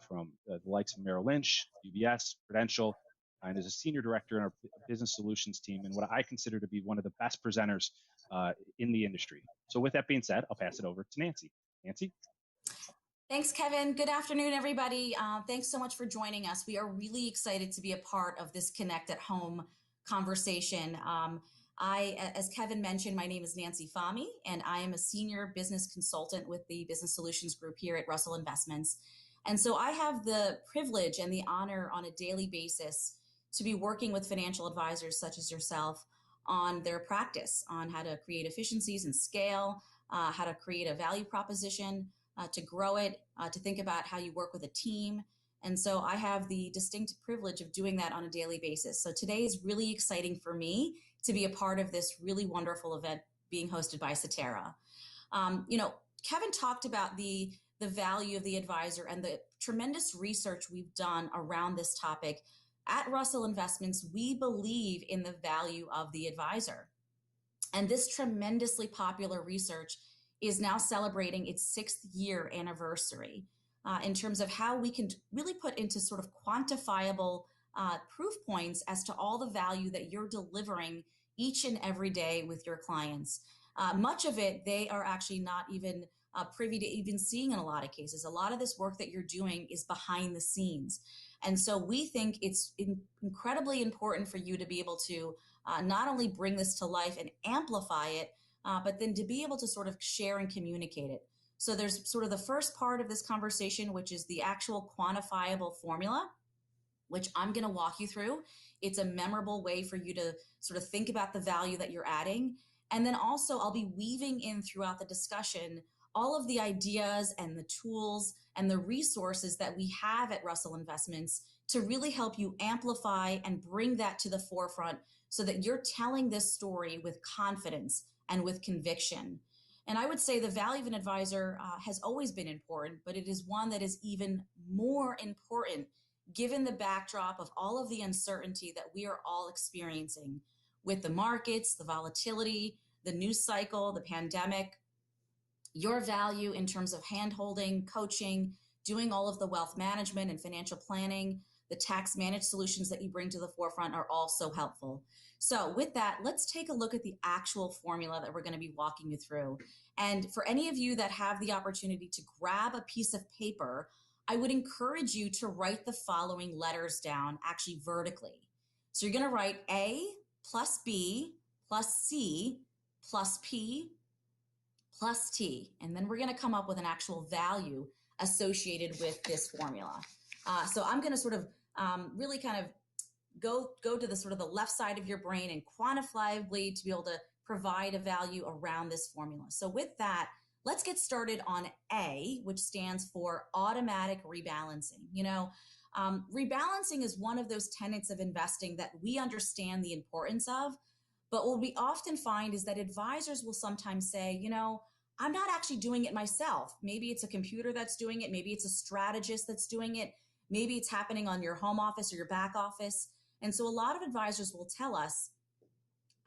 from the likes of Merrill Lynch, UBS, Prudential, and is a senior director in our business solutions team and what I consider to be one of the best presenters in the industry. So with that being said, I'll pass it over to Nancy. Nancy? Thanks, Kevin. Good afternoon, everybody. Thanks so much for joining us. We are really excited to be a part of this Connect at Home conversation. As Kevin mentioned, my name is Nancy Fahmy, and I am a senior business consultant with the Business Solutions Group here at Russell Investments. And so I have the privilege and the honor on a daily basis to be working with financial advisors such as yourself on their practice, on how to create efficiencies and scale, how to create a value proposition, to grow it, to think about how you work with a team. And so I have the distinct privilege of doing that on a daily basis. So today is really exciting for me to be a part of this really wonderful event being hosted by Cetera. Kevin talked about the value of the advisor and the tremendous research we've done around this topic. At Russell Investments, we believe in the value of the advisor. And this tremendously popular research is now celebrating its 6th year anniversary in terms of how we can really put into sort of quantifiable proof points as to all the value that you're delivering each and every day with your clients. Much of it, they are actually not even privy to even seeing in a lot of cases. A lot of this work that you're doing is behind the scenes. And so we think it's incredibly important for you to be able to not only bring this to life and amplify it, but then to be able to sort of share and communicate it. So there's sort of the first part of this conversation, which is the actual quantifiable formula, which I'm going to walk you through. It's a memorable way for you to sort of think about the value that you're adding. And then also I'll be weaving in throughout the discussion all of the ideas and the tools and the resources that we have at Russell Investments to really help you amplify and bring that to the forefront so that you're telling this story with confidence and with conviction. And I would say the value of an advisor has always been important, but it is one that is even more important given the backdrop of all of the uncertainty that we are all experiencing with the markets, the volatility, the news cycle, the pandemic. Your value in terms of hand-holding, coaching, doing all of the wealth management and financial planning, the tax managed solutions that you bring to the forefront are all so helpful. So with that, let's take a look at the actual formula that we're going to be walking you through. And for any of you that have the opportunity to grab a piece of paper, I would encourage you to write the following letters down, actually vertically. So you're going to write A plus B plus C plus P plus T, and then we're going to come up with an actual value associated with this formula. So I'm going to sort of really kind of go to the sort of the left side of your brain and quantifiably to be able to provide a value around this formula. So with that, let's get started on A, which stands for automatic rebalancing. You know, rebalancing is one of those tenets of investing that we understand the importance of, but what we often find is that advisors will sometimes say, you know, I'm not actually doing it myself. Maybe it's a computer that's doing it. Maybe it's a strategist that's doing it. Maybe it's happening on your home office or your back office. And so a lot of advisors will tell us,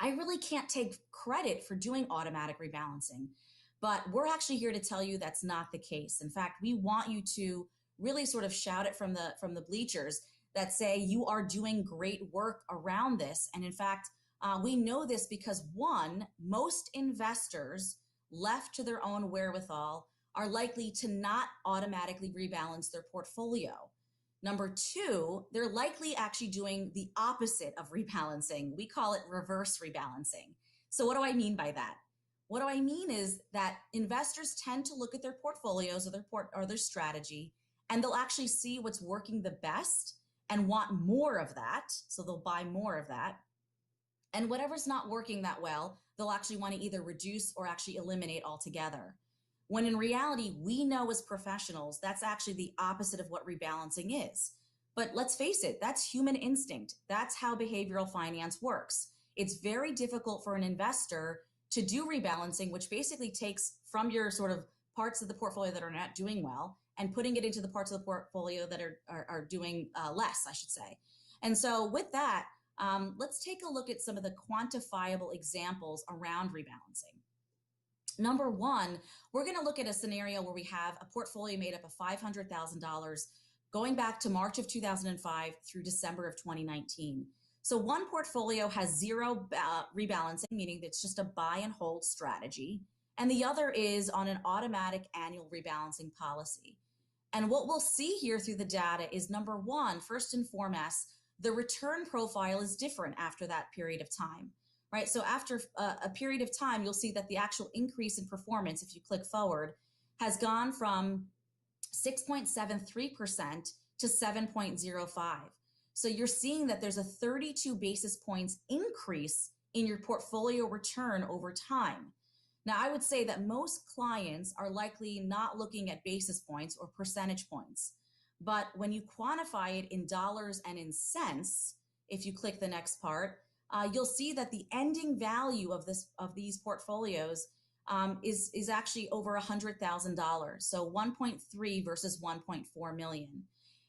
I really can't take credit for doing automatic rebalancing. But we're actually here to tell you that's not the case. In fact, we want you to really sort of shout it from the bleachers that say you are doing great work around this. And in fact, we know this because one, most investors left to their own wherewithal are likely to not automatically rebalance their portfolio. Number two, they're likely actually doing the opposite of rebalancing. We call it reverse rebalancing. So what do I mean by that? What do I mean is that investors tend to look at their portfolios or their strategy, and they'll actually see what's working the best and want more of that. So they'll buy more of that. And whatever's not working that well, they'll actually want to either reduce or actually eliminate altogether. When in reality, we know as professionals, that's actually the opposite of what rebalancing is. But let's face it, that's human instinct. That's how behavioral finance works. It's very difficult for an investor to do rebalancing, which basically takes from your sort of parts of the portfolio that are not doing well and putting it into the parts of the portfolio that are doing less, I should say. And so with that, let's take a look at some of the quantifiable examples around rebalancing. Number one, we're going to look at a scenario where we have a portfolio made up of $500,000 going back to March of 2005 through December of 2019. So one portfolio has zero rebalancing, meaning it's just a buy and hold strategy. And the other is on an automatic annual rebalancing policy. And what we'll see here through the data is number one, first and foremost, the return profile is different after that period of time, right? So after a period of time, you'll see that the actual increase in performance, if you click forward, has gone from 6.73% to 7.05. So you're seeing that there's a 32 basis points increase in your portfolio return over time. Now, I would say that most clients are likely not looking at basis points or percentage points. But when you quantify it in dollars and in cents, if you click the next part, you'll see that the ending value of these portfolios is actually over $100,000. So 1.3 versus 1.4 million.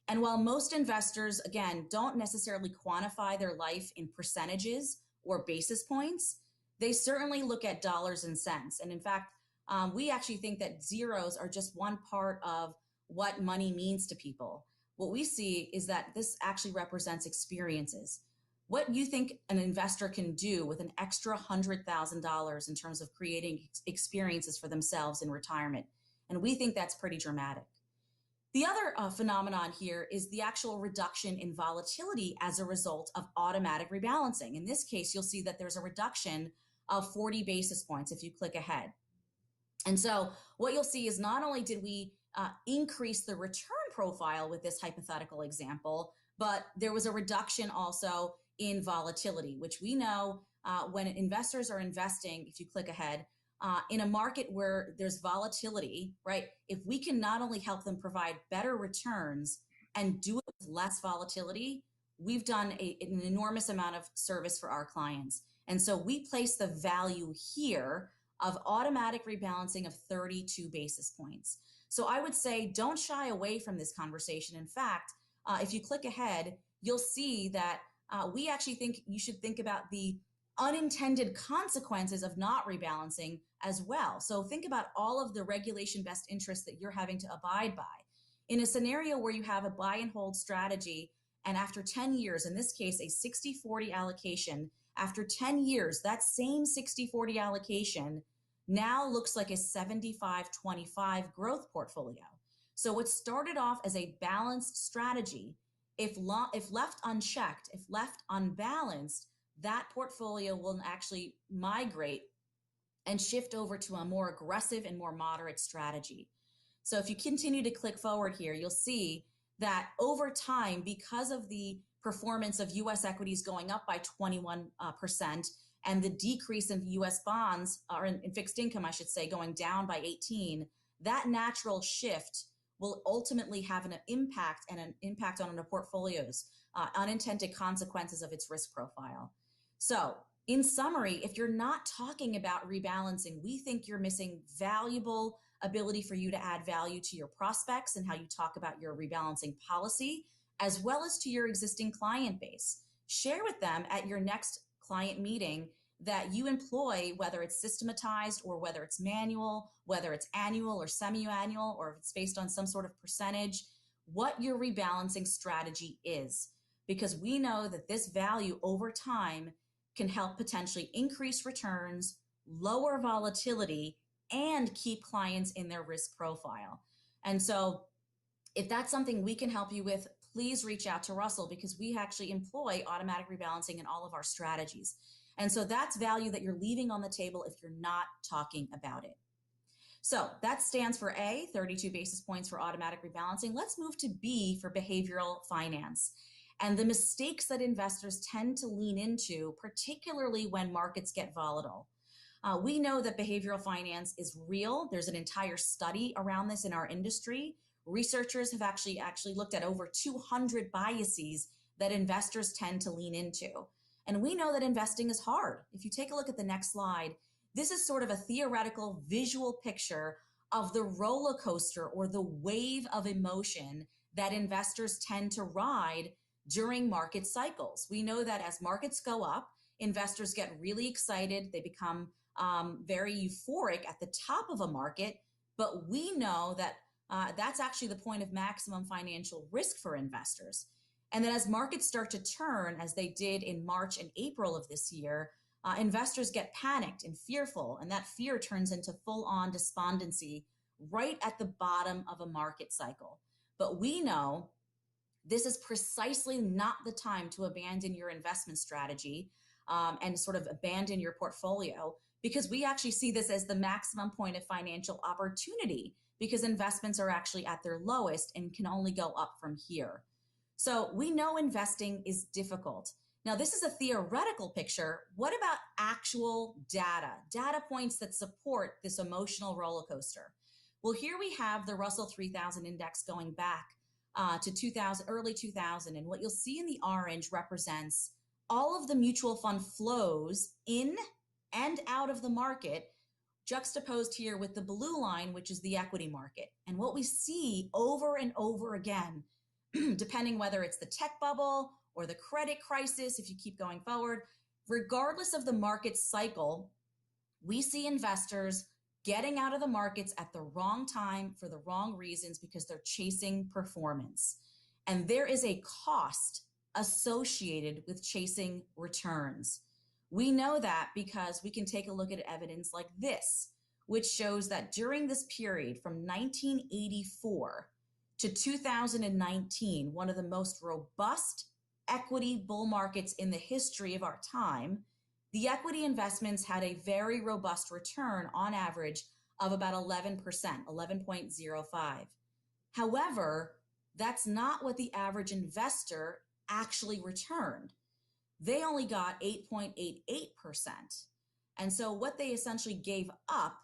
And while most investors, again, don't necessarily quantify their life in percentages or basis points, they certainly look at dollars and cents. And in fact, we actually think that zeros are just one part of what money means to people. What we see is that this actually represents experiences. What you think an investor can do with an extra $100,000 in terms of creating experiences for themselves in retirement And we think that's pretty dramatic. The other phenomenon here is the actual reduction in volatility as a result of automatic rebalancing. In this case, you'll see that there's a reduction of 40 basis points if you click ahead. And so what you'll see is not only did we increase the return profile with this hypothetical example, but there was a reduction also in volatility, which we know when investors are investing, if you click ahead, in a market where there's volatility, right? If we can not only help them provide better returns and do it with less volatility, we've done an enormous amount of service for our clients. And so we place the value here of automatic rebalancing of 32 basis points. So I would say don't shy away from this conversation. In fact, if you click ahead, you'll see that we actually think you should think about the unintended consequences of not rebalancing as well. So think about all of the regulation best interests that you're having to abide by. In a scenario where you have a buy and hold strategy, and after 10 years, in this case, a 60-40 allocation, after 10 years, that same 60-40 allocation now looks like a 75-25 growth portfolio. So what started off as a balanced strategy, if left unchecked, if left unbalanced, that portfolio will actually migrate and shift over to a more aggressive and more moderate strategy. So if you continue to click forward here, you'll see that over time, because of the performance of U.S. equities going up by 21% and the decrease in U.S. bonds, or in fixed income, I should say, going down by 18, that natural shift will ultimately have an impact on the portfolio's unintended consequences of its risk profile. So in summary, if you're not talking about rebalancing, we think you're missing valuable ability for you to add value to your prospects and how you talk about your rebalancing policy, as well as to your existing client base. Share with them at your next client meeting that you employ, whether it's systematized or whether it's manual, whether it's annual or semi-annual, or if it's based on some sort of percentage, what your rebalancing strategy is. Because we know that this value over time can help potentially increase returns, lower volatility, and keep clients in their risk profile. And so if that's something we can help you with, please reach out to Russell, because we actually employ automatic rebalancing in all of our strategies. And so that's value that you're leaving on the table if you're not talking about it. So that stands for A, 32 basis points for automatic rebalancing. Let's move to B for behavioral finance and the mistakes that investors tend to lean into, particularly when markets get volatile. We know that behavioral finance is real. There's an entire study around this in our industry. Researchers have actually looked at over 200 biases that investors tend to lean into. And we know that investing is hard. If you take a look at the next slide, this is sort of a theoretical visual picture of the roller coaster or the wave of emotion that investors tend to ride during market cycles. We know that as markets go up, investors get really excited. They become very euphoric at the top of a market, but we know that that's actually the point of maximum financial risk for investors. And then as markets start to turn, as they did in March and April of this year, investors get panicked and fearful, and that fear turns into full-on despondency right at the bottom of a market cycle. But we know this is precisely not the time to abandon your investment strategy and sort of abandon your portfolio, because we actually see this as the maximum point of financial opportunity, because investments are actually at their lowest and can only go up from here. So we know investing is difficult. Now, this is a theoretical picture. What about actual data points that support this emotional roller coaster? Well, here we have the Russell 3000 index going back to early 2000. And what you'll see in the orange represents all of the mutual fund flows in and out of the market, juxtaposed here with the blue line, which is the equity market. And what we see over and over again, depending whether it's the tech bubble or the credit crisis, if you keep going forward, regardless of the market cycle, we see investors getting out of the markets at the wrong time for the wrong reasons because they're chasing performance. And there is a cost associated with chasing returns. We know that because we can take a look at evidence like this, which shows that during this period from 1984 to 2019, one of the most robust equity bull markets in the history of our time, the equity investments had a very robust return on average of about 11%, 11.05. However, that's not what the average investor actually returned. They only got 8.88%. And so what they essentially gave up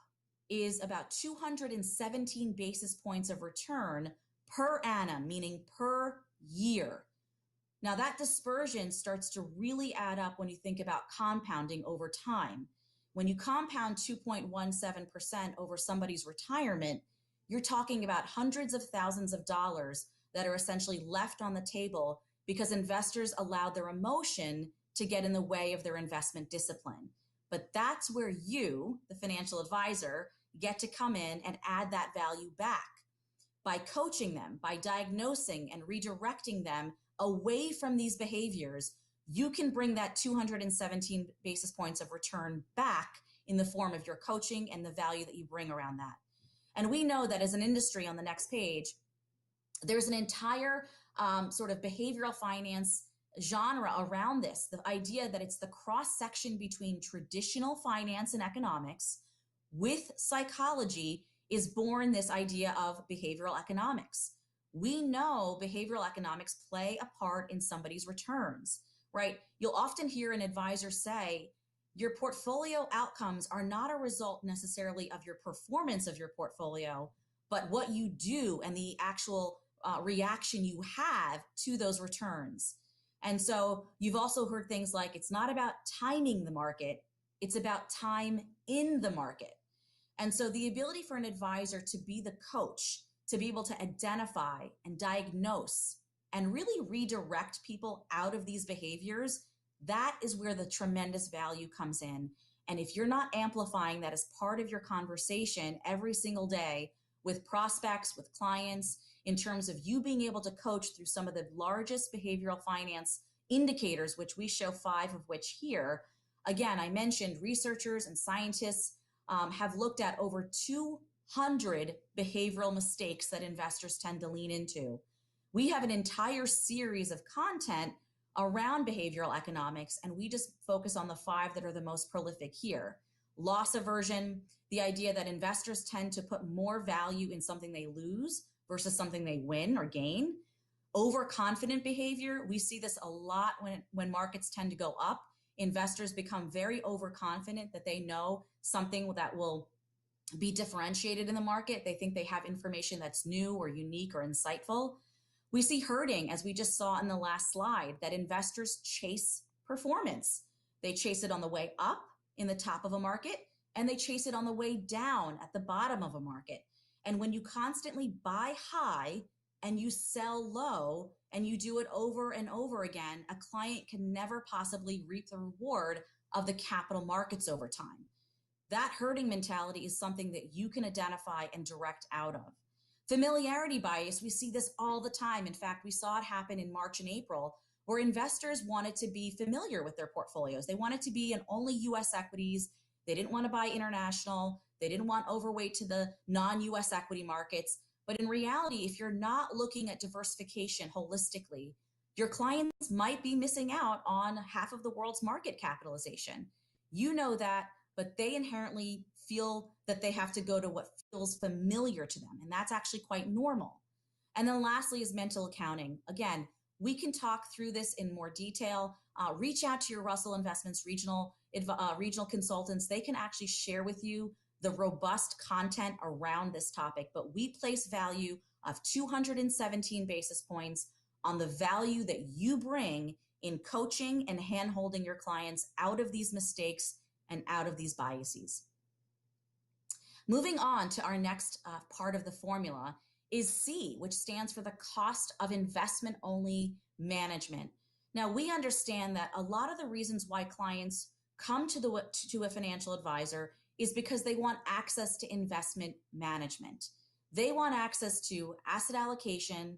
is about 217 basis points of return per annum, meaning per year. Now that dispersion starts to really add up when you think about compounding over time. When you compound 2.17% over somebody's retirement, you're talking about hundreds of thousands of dollars that are essentially left on the table because investors allowed their emotion to get in the way of their investment discipline. But that's where you, the financial advisor, get to come in and add that value back by coaching them, by diagnosing and redirecting them away from these behaviors. You can bring that 217 basis points of return back in the form of your coaching and the value that you bring around that. And we know that as an industry, on the next page, there's an entire sort of behavioral finance genre around this. The idea that it's the cross section between traditional finance and economics with psychology is born this idea of behavioral economics. We know behavioral economics play a part in somebody's returns, right? You'll often hear an advisor say, your portfolio outcomes are not a result necessarily of your performance of your portfolio, but what you do and the actual reaction you have to those returns. And so you've also heard things like, it's not about timing the market, it's about time in the market. And so the ability for an advisor to be the coach, to be able to identify and diagnose and really redirect people out of these behaviors, that is where the tremendous value comes in. And if you're not amplifying that as part of your conversation every single day with prospects, with clients, in terms of you being able to coach through some of the largest behavioral finance indicators, which we show 5 of which here. Again, I mentioned researchers and scientists have looked at over 200 behavioral mistakes that investors tend to lean into. We have an entire series of content around behavioral economics, and we just focus on the 5 that are the most prolific here. Loss aversion, the idea that investors tend to put more value in something they lose versus something they win or gain. Overconfident behavior, we see this a lot when markets tend to go up. Investors become very overconfident that they know something that will be differentiated in the market. They think they have information that's new or unique or insightful. We see herding, as we just saw in the last slide, that investors chase performance. They chase it on the way up in the top of a market, and they chase it on the way down at the bottom of a market. And when you constantly buy high and you sell low and you do it over and over again, a client can never possibly reap the reward of the capital markets over time. That herding mentality is something that you can identify and direct out of. Familiarity bias, we see this all the time. In fact, we saw it happen in March and April, where investors wanted to be familiar with their portfolios. They wanted to be in only US equities. They didn't want to buy international. They didn't want overweight to the non-US equity markets. But in reality, if you're not looking at diversification holistically, your clients might be missing out on half of the world's market capitalization. You know that, but they inherently feel that they have to go to what feels familiar to them. And that's actually quite normal. And then lastly is mental accounting. Again, we can talk through this in more detail. Reach out to your Russell Investments regional consultants. They can actually share with you the robust content around this topic, but we place value of 217 basis points on the value that you bring in coaching and hand-holding your clients out of these mistakes and out of these biases. Moving on to our next part of the formula is C, which stands for the cost of investment-only management. Now, we understand that a lot of the reasons why clients come to a financial advisor is because they want access to investment management. They want access to asset allocation,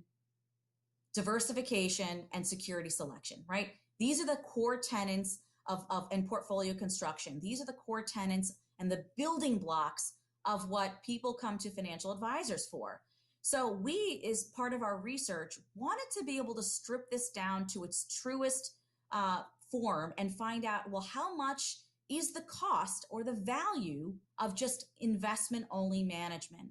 diversification, and security selection, right? These are the core tenets and portfolio construction. These are the core tenets and the building blocks of what people come to financial advisors for. So we, as part of our research, wanted to be able to strip this down to its truest form and find out, well, how much is the cost or the value of just investment only management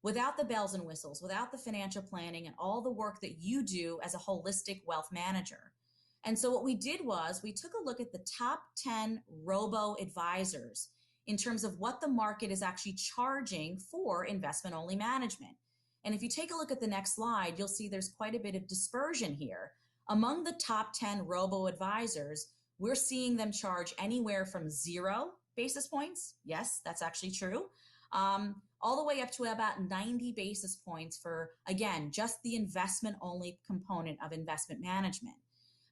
without the bells and whistles, without the financial planning and all the work that you do as a holistic wealth manager. And so what we did was we took a look at the top 10 robo advisors in terms of what the market is actually charging for investment only management. And if you take a look at the next slide, you'll see there's quite a bit of dispersion here. Among the top 10 robo advisors, we're seeing them charge anywhere from 0 basis points. Yes, that's actually true. All the way up to about 90 basis points for, again, just the investment only component of investment management.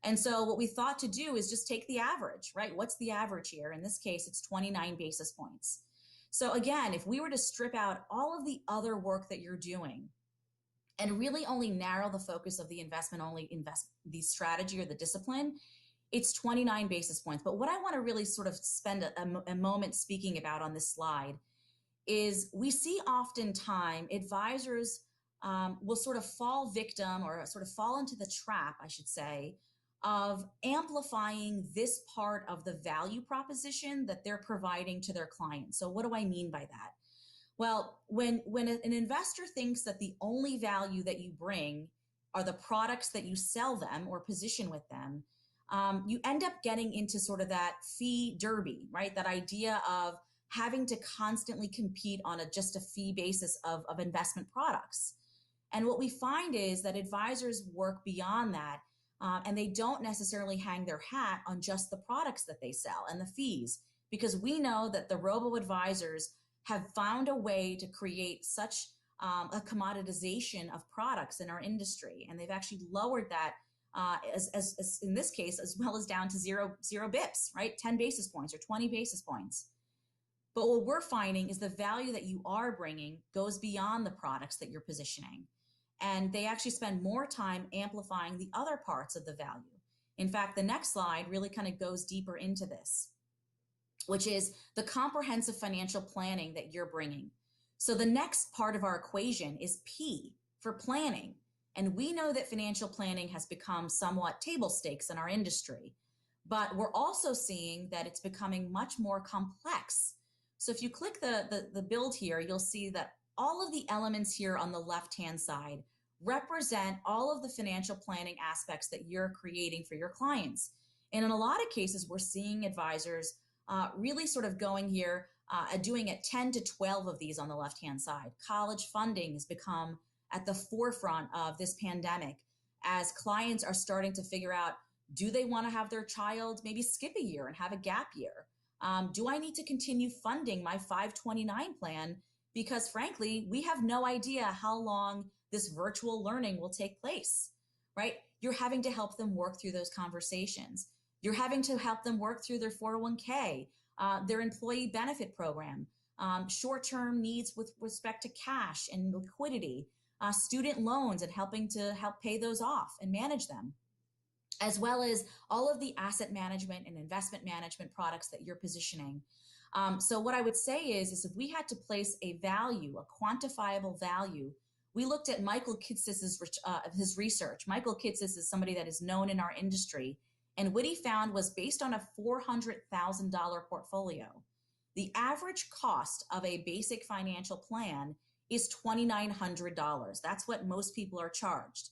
And so what we thought to do is just take the average, right? What's the average here? In this case, it's 29 basis points. So again, if we were to strip out all of the other work that you're doing and really only narrow the focus of the the strategy or the discipline, it's 29 basis points. But what I want to really sort of spend a moment speaking about on this slide is we see oftentimes advisors will sort of fall victim or sort of fall into the trap, I should say, of amplifying this part of the value proposition that they're providing to their clients. So what do I mean by that? Well, when an investor thinks that the only value that you bring are the products that you sell them or position with them, you end up getting into sort of that fee derby, right? That idea of having to constantly compete on just a fee basis of investment products. And what we find is that advisors work beyond that, and they don't necessarily hang their hat on just the products that they sell and the fees, because we know that the robo-advisors have found a way to create such a commoditization of products in our industry. And they've actually lowered that as in this case, as well as down to zero bips, right? 10 basis points or 20 basis points. But what we're finding is the value that you are bringing goes beyond the products that you're positioning. And they actually spend more time amplifying the other parts of the value. In fact, the next slide really kind of goes deeper into this, which is the comprehensive financial planning that you're bringing. So the next part of our equation is P for planning. And we know that financial planning has become somewhat table stakes in our industry, but we're also seeing that it's becoming much more complex. So if you click the build here, you'll see that all of the elements here on the left-hand side represent all of the financial planning aspects that you're creating for your clients. And in a lot of cases, we're seeing advisors really sort of going here, doing it 10 to 12 of these on the left-hand side. College funding has become at the forefront of this pandemic as clients are starting to figure out, do they want to have their child maybe skip a year and have a gap year? Do I need to continue funding my 529 plan? Because frankly, we have no idea how long this virtual learning will take place, right? You're having to help them work through those conversations. You're having to help them work through their 401k, their employee benefit program, short-term needs with respect to cash and liquidity, student loans and help pay those off and manage them, as well as all of the asset management and investment management products that you're positioning. So what I would say is if we had to place a value, a quantifiable value, we looked at Michael Kitsis's his research. Michael Kitsis is somebody that is known in our industry. And what he found was based on a $400,000 portfolio, the average cost of a basic financial plan is $2,900. That's what most people are charged.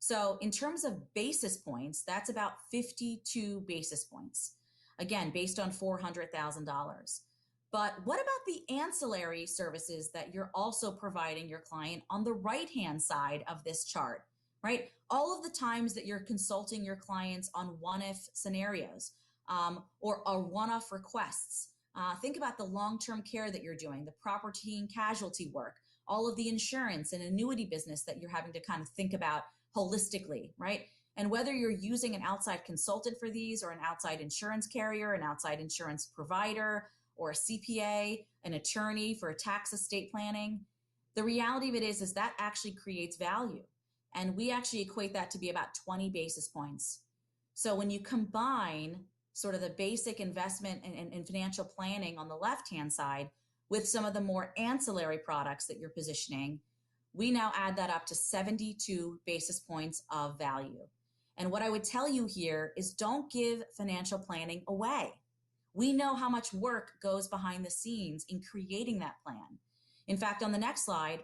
So in terms of basis points, that's about 52 basis points. Again, based on $400,000. But what about the ancillary services that you're also providing your client on the right-hand side of this chart, right? All of the times that you're consulting your clients on one-if scenarios or one-off requests. Think about the long-term care that you're doing, the property and casualty work, all of the insurance and annuity business that you're having to kind of think about holistically, right? And whether you're using an outside consultant for these or an outside insurance carrier, an outside insurance provider, or a CPA, an attorney for a tax estate planning, the reality of it is that actually creates value. And we actually equate that to be about 20 basis points. So when you combine sort of the basic investment and financial planning on the left-hand side with some of the more ancillary products that you're positioning, we now add that up to 72 basis points of value. And what I would tell you here is don't give financial planning away. We know how much work goes behind the scenes in creating that plan. In fact, on the next slide,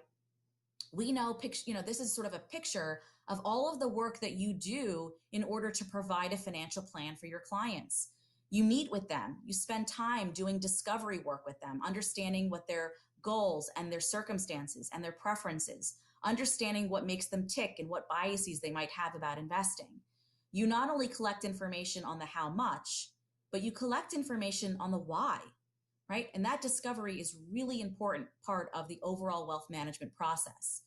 we know, this is sort of a picture of all of the work that you do in order to provide a financial plan for your clients. You meet with them, you spend time doing discovery work with them, understanding what their goals and their circumstances and their preferences, understanding what makes them tick and what biases they might have about investing. You not only collect information on the how much, but you collect information on the why, right? And that discovery is really important part of the overall wealth management process.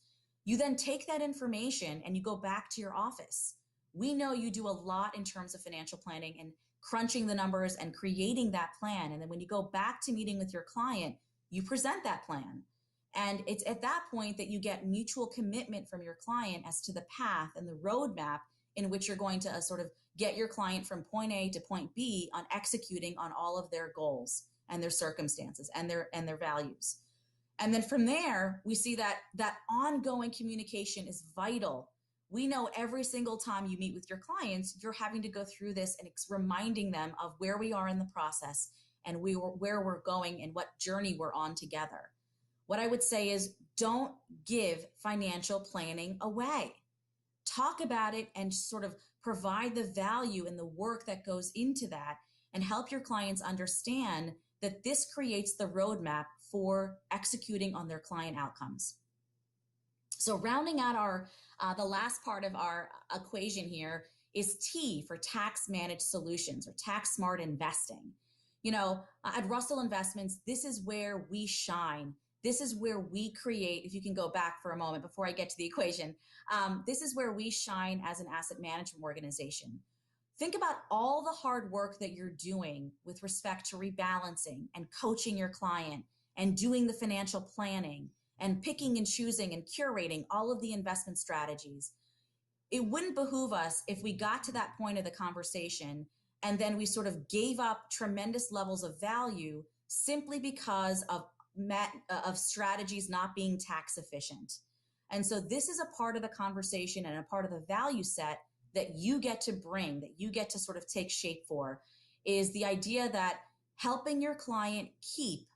You then take that information and you go back to your office. We know you do a lot in terms of financial planning and crunching the numbers and creating that plan. And then when you go back to meeting with your client, you present that plan. And it's at that point that you get mutual commitment from your client as to the path and the roadmap in which you're going to sort of get your client from point A to point B on executing on all of their goals and their circumstances and their values. And then from there, we see that ongoing communication is vital. We know every single time you meet with your clients, you're having to go through this and reminding them of where we are in the process and where we're going and what journey we're on together. What I would say is don't give financial planning away. Talk about it and sort of provide the value and the work that goes into that and help your clients understand that this creates the roadmap for executing on their client outcomes. So rounding out the last part of our equation here is T for tax managed solutions or tax smart investing. You know, at Russell Investments, this is where we shine. This is where we create, if you can go back for a moment before I get to the equation, this is where we shine as an asset management organization. Think about all the hard work that you're doing with respect to rebalancing and coaching your client and doing the financial planning and picking and choosing and curating all of the investment strategies. It wouldn't behoove us if we got to that point of the conversation and then we sort of gave up tremendous levels of value simply because of strategies not being tax efficient. And so this is a part of the conversation and a part of the value set that you get to bring, that you get to sort of take shape for, is the idea that helping your client keep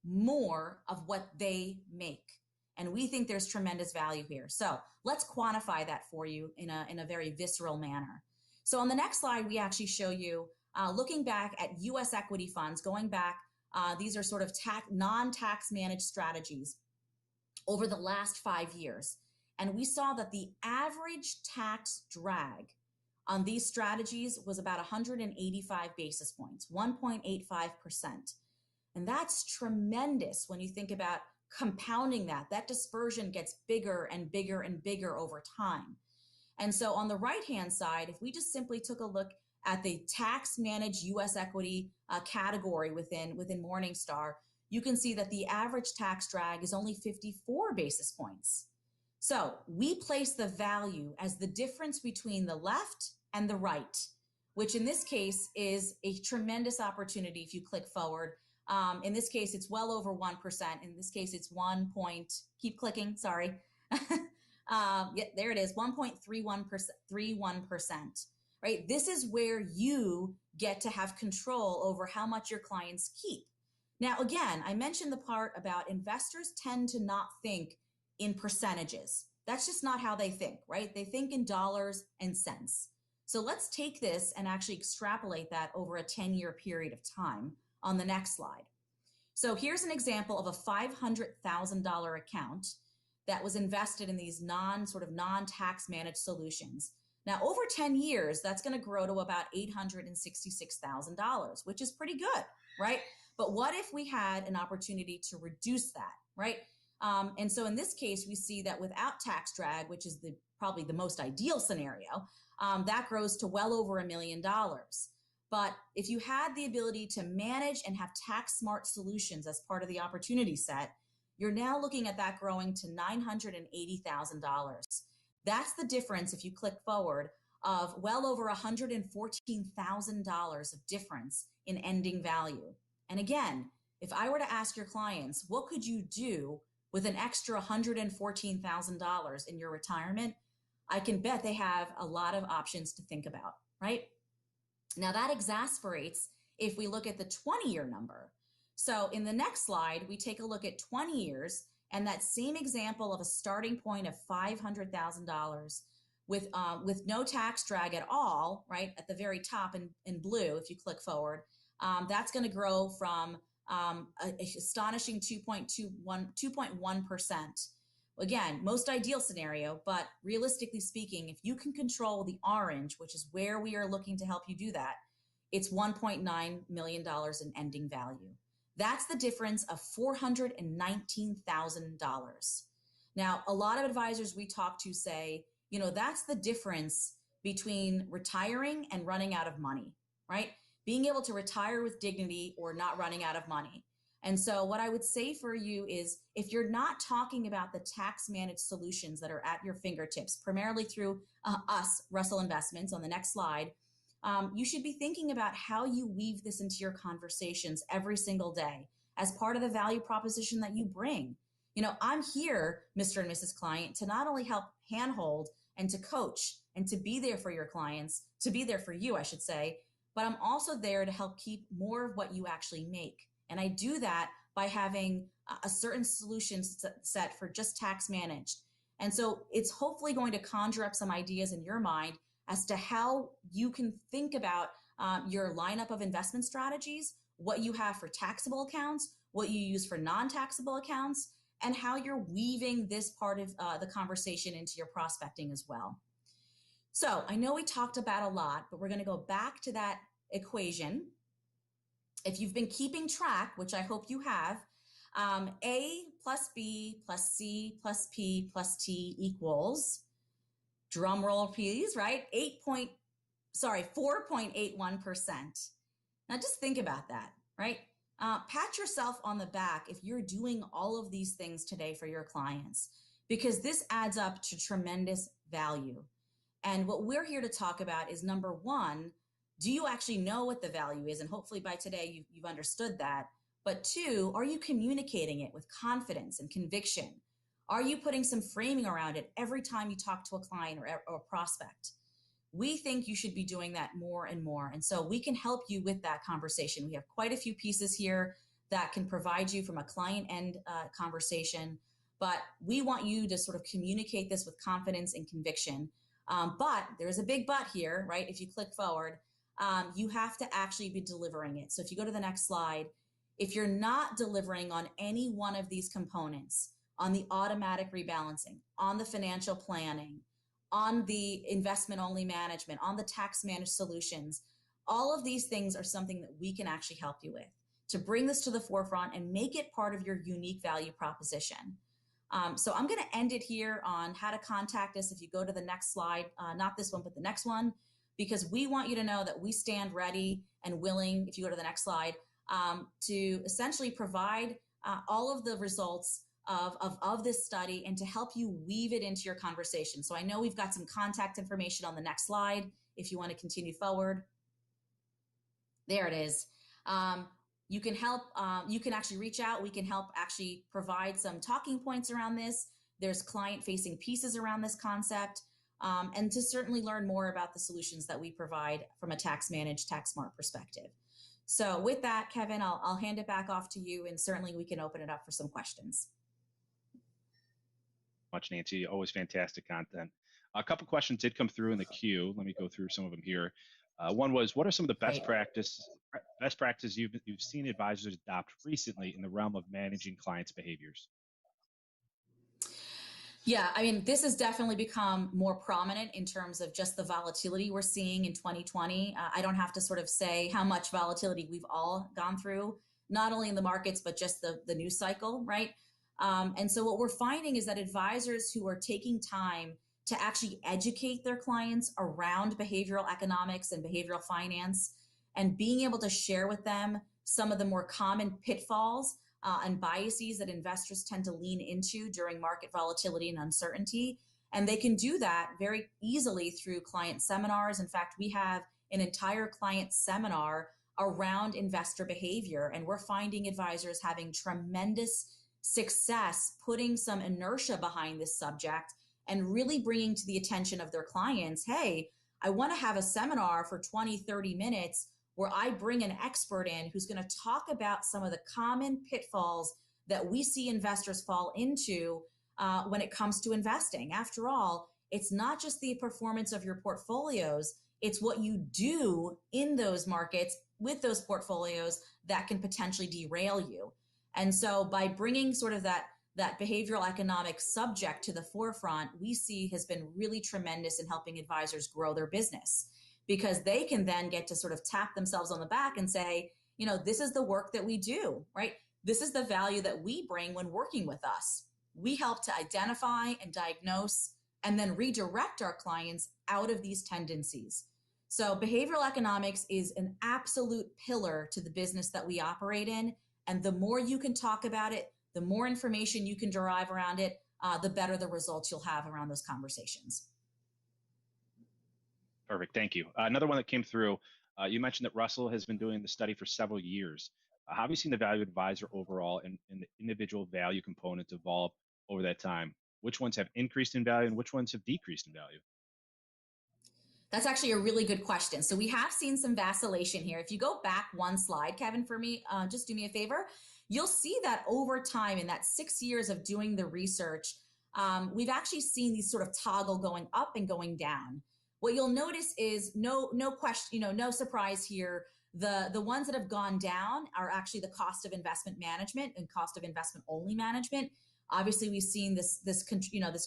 more of what they make. And we think there's tremendous value here. So let's quantify that for you in a very visceral manner. So on the next slide, we actually show you looking back at US equity funds, going back, these are sort of non-tax managed strategies over the last 5 years. And we saw that the average tax drag on these strategies was about 185 basis points, 1.85%. And that's tremendous when you think about compounding that. That dispersion gets bigger and bigger and bigger over time. And so on the right-hand side, if we just simply took a look at the tax managed US equity category within Morningstar, you can see that the average tax drag is only 54 basis points. So we place the value as the difference between the left and the right, which in this case is a tremendous opportunity. If you click forward, in this case, it's well over 1%. In this case, it's keep clicking, sorry. Yeah, there it is, 1.31%, right? This is where you get to have control over how much your clients keep. Now, again, I mentioned the part about investors tend to not think in percentages. That's just not how they think, right? They think in dollars and cents. So let's take this and actually extrapolate that over a 10-year period of time on the next slide. So here's an example of a $500,000 account that was invested in these non-tax managed solutions. Now, over 10 years, that's going to grow to about $866,000, which is pretty good, right? But what if we had an opportunity to reduce that, right? And so in this case, we see that without tax drag, which is probably the most ideal scenario, that grows to well over $1 million. But if you had the ability to manage and have tax smart solutions as part of the opportunity set, you're now looking at that growing to $980,000. That's the difference, if you click forward, of well over $114,000 of difference in ending value. And again, if I were to ask your clients, what could you do with an extra $114,000 in your retirement? I can bet they have a lot of options to think about, right? Now that exasperates if we look at the 20-year number. So in the next slide, we take a look at 20 years and that same example of a starting point of $500,000 with no tax drag at all, right? At the very top in blue, if you click forward, that's going to grow from an astonishing 2.1%. Again, most ideal scenario, but realistically speaking, if you can control the orange, which is where we are looking to help you do that, it's $1.9 million in ending value. That's the difference of $419,000. Now, a lot of advisors we talk to say, you know, that's the difference between retiring and running out of money, right? Being able to retire with dignity or not running out of money. And so what I would say for you is if you're not talking about the tax managed solutions that are at your fingertips, primarily through us, Russell Investments, on the next slide, you should be thinking about how you weave this into your conversations every single day as part of the value proposition that you bring. You know, I'm here, Mr. and Mrs. Client, to not only help handhold and to coach and to be there for your clients, to be there for you, I should say, but I'm also there to help keep more of what you actually make. And I do that by having a certain solution set for just tax managed. And so it's hopefully going to conjure up some ideas in your mind as to how you can think about your lineup of investment strategies, what you have for taxable accounts, what you use for non-taxable accounts, and how you're weaving this part of the conversation into your prospecting as well. So I know we talked about a lot, but we're going to go back to that equation. If you've been keeping track, which I hope you have, A plus B plus C plus P plus T equals, drum roll please, right? 4.81%. Now just think about that, right? Pat yourself on the back if you're doing all of these things today for your clients, because this adds up to tremendous value. And what we're here to talk about is, number one, do you actually know what the value is? And hopefully by today you've understood that. But two, are you communicating it with confidence and conviction? Are you putting some framing around it every time you talk to a client or a prospect? We think you should be doing that more and more. And so we can help you with that conversation. We have quite a few pieces here that can provide you from a client end conversation, but we want you to sort of communicate this with confidence and conviction. But there's a big but here, right? If you click forward, you have to actually be delivering it. So if you go to the next slide, if you're not delivering on any one of these components, on the automatic rebalancing, on the financial planning, on the investment only management, on the tax managed solutions, all of these things are something that we can actually help you with to bring this to the forefront and make it part of your unique value proposition. So I'm going to end it here on how to contact us. If you go to the next slide, not this one, but the next one, because we want you to know that we stand ready and willing, if you go to the next slide, to essentially provide all of the results of this study and to help you weave it into your conversation. So I know we've got some contact information on the next slide if you want to continue forward. There it is. You can help, you can actually reach out. We can help actually provide some talking points around this. There's client-facing pieces around this concept, and to certainly learn more about the solutions that we provide from a tax-managed, tax-smart perspective. So with that, Kevin, I'll hand it back off to you, and certainly we can open it up for some questions. Much, Nancy. Always fantastic content. A couple questions did come through in the queue. Let me go through some of them here. One was, what are some of the best practices you've seen advisors adopt recently in the realm of managing clients' behaviors? Yeah, I mean, this has definitely become more prominent in terms of just the volatility we're seeing in 2020. I don't have to sort of say how much volatility we've all gone through, not only in the markets, but just the news cycle, right? And so what we're finding is that advisors who are taking time to actually educate their clients around behavioral economics and behavioral finance and being able to share with them some of the more common pitfalls and biases that investors tend to lean into during market volatility and uncertainty. And they can do that very easily through client seminars. In fact, we have an entire client seminar around investor behavior. And we're finding advisors having tremendous success putting some inertia behind this subject and really bringing to the attention of their clients, hey, I want to have a seminar for 20, 30 minutes where I bring an expert in who's going to talk about some of the common pitfalls that we see investors fall into when it comes to investing. After all, it's not just the performance of your portfolios, it's what you do in those markets with those portfolios that can potentially derail you. And so by bringing sort of that behavioral economic subject to the forefront, we see has been really tremendous in helping advisors grow their business, because they can then get to sort of tap themselves on the back and say, you know, this is the work that we do, right? This is the value that we bring when working with us. We help to identify and diagnose and then redirect our clients out of these tendencies. So behavioral economics is an absolute pillar to the business that we operate in. And the more you can talk about it, the more information you can derive around it, the better the results you'll have around those conversations. Perfect. Thank you. Another one that came through, you mentioned that Russell has been doing the study for several years. How have you seen the value advisor overall and the individual value components evolve over that time? Which ones have increased in value and which ones have decreased in value? That's actually a really good question. So we have seen some vacillation here. If you go back one slide, Kevin, for me, just do me a favor. You'll see that over time in that 6 years of doing the research, we've actually seen these sort of toggle going up and going down. What you'll notice is no question, no surprise here. The ones that have gone down are actually the cost of investment management and cost of investment only management. Obviously, we've seen this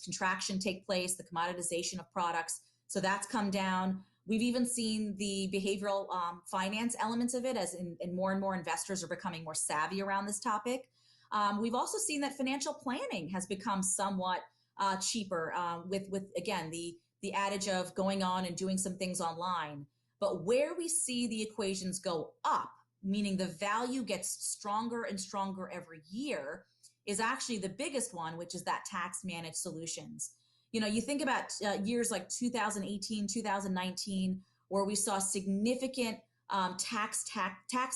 contraction take place, the commoditization of products. So that's come down. We've even seen the behavioral finance elements of it as in more and more investors are becoming more savvy around this topic. We've also seen that financial planning has become somewhat cheaper with again, the adage of going on and doing some things online. But where we see the equations go up, meaning the value gets stronger and stronger every year, is actually the biggest one, which is that tax managed solutions. You think about years like 2018, 2019, where we saw significant tax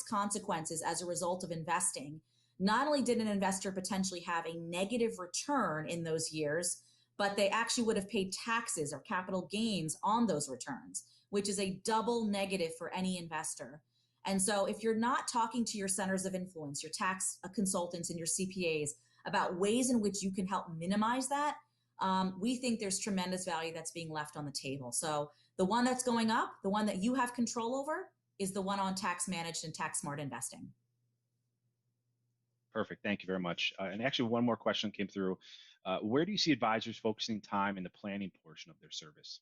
consequences as a result of investing. Not only did an investor potentially have a negative return in those years, but they actually would have paid taxes or capital gains on those returns, which is a double negative for any investor. And so if you're not talking to your centers of influence, your tax consultants and your CPAs about ways in which you can help minimize that, we think there's tremendous value that's being left on the table. So the one that's going up, the one that you have control over, is the one on tax managed and tax smart investing. Perfect. Thank you very much. And actually, one more question came through. Where do you see advisors focusing time in the planning portion of their service?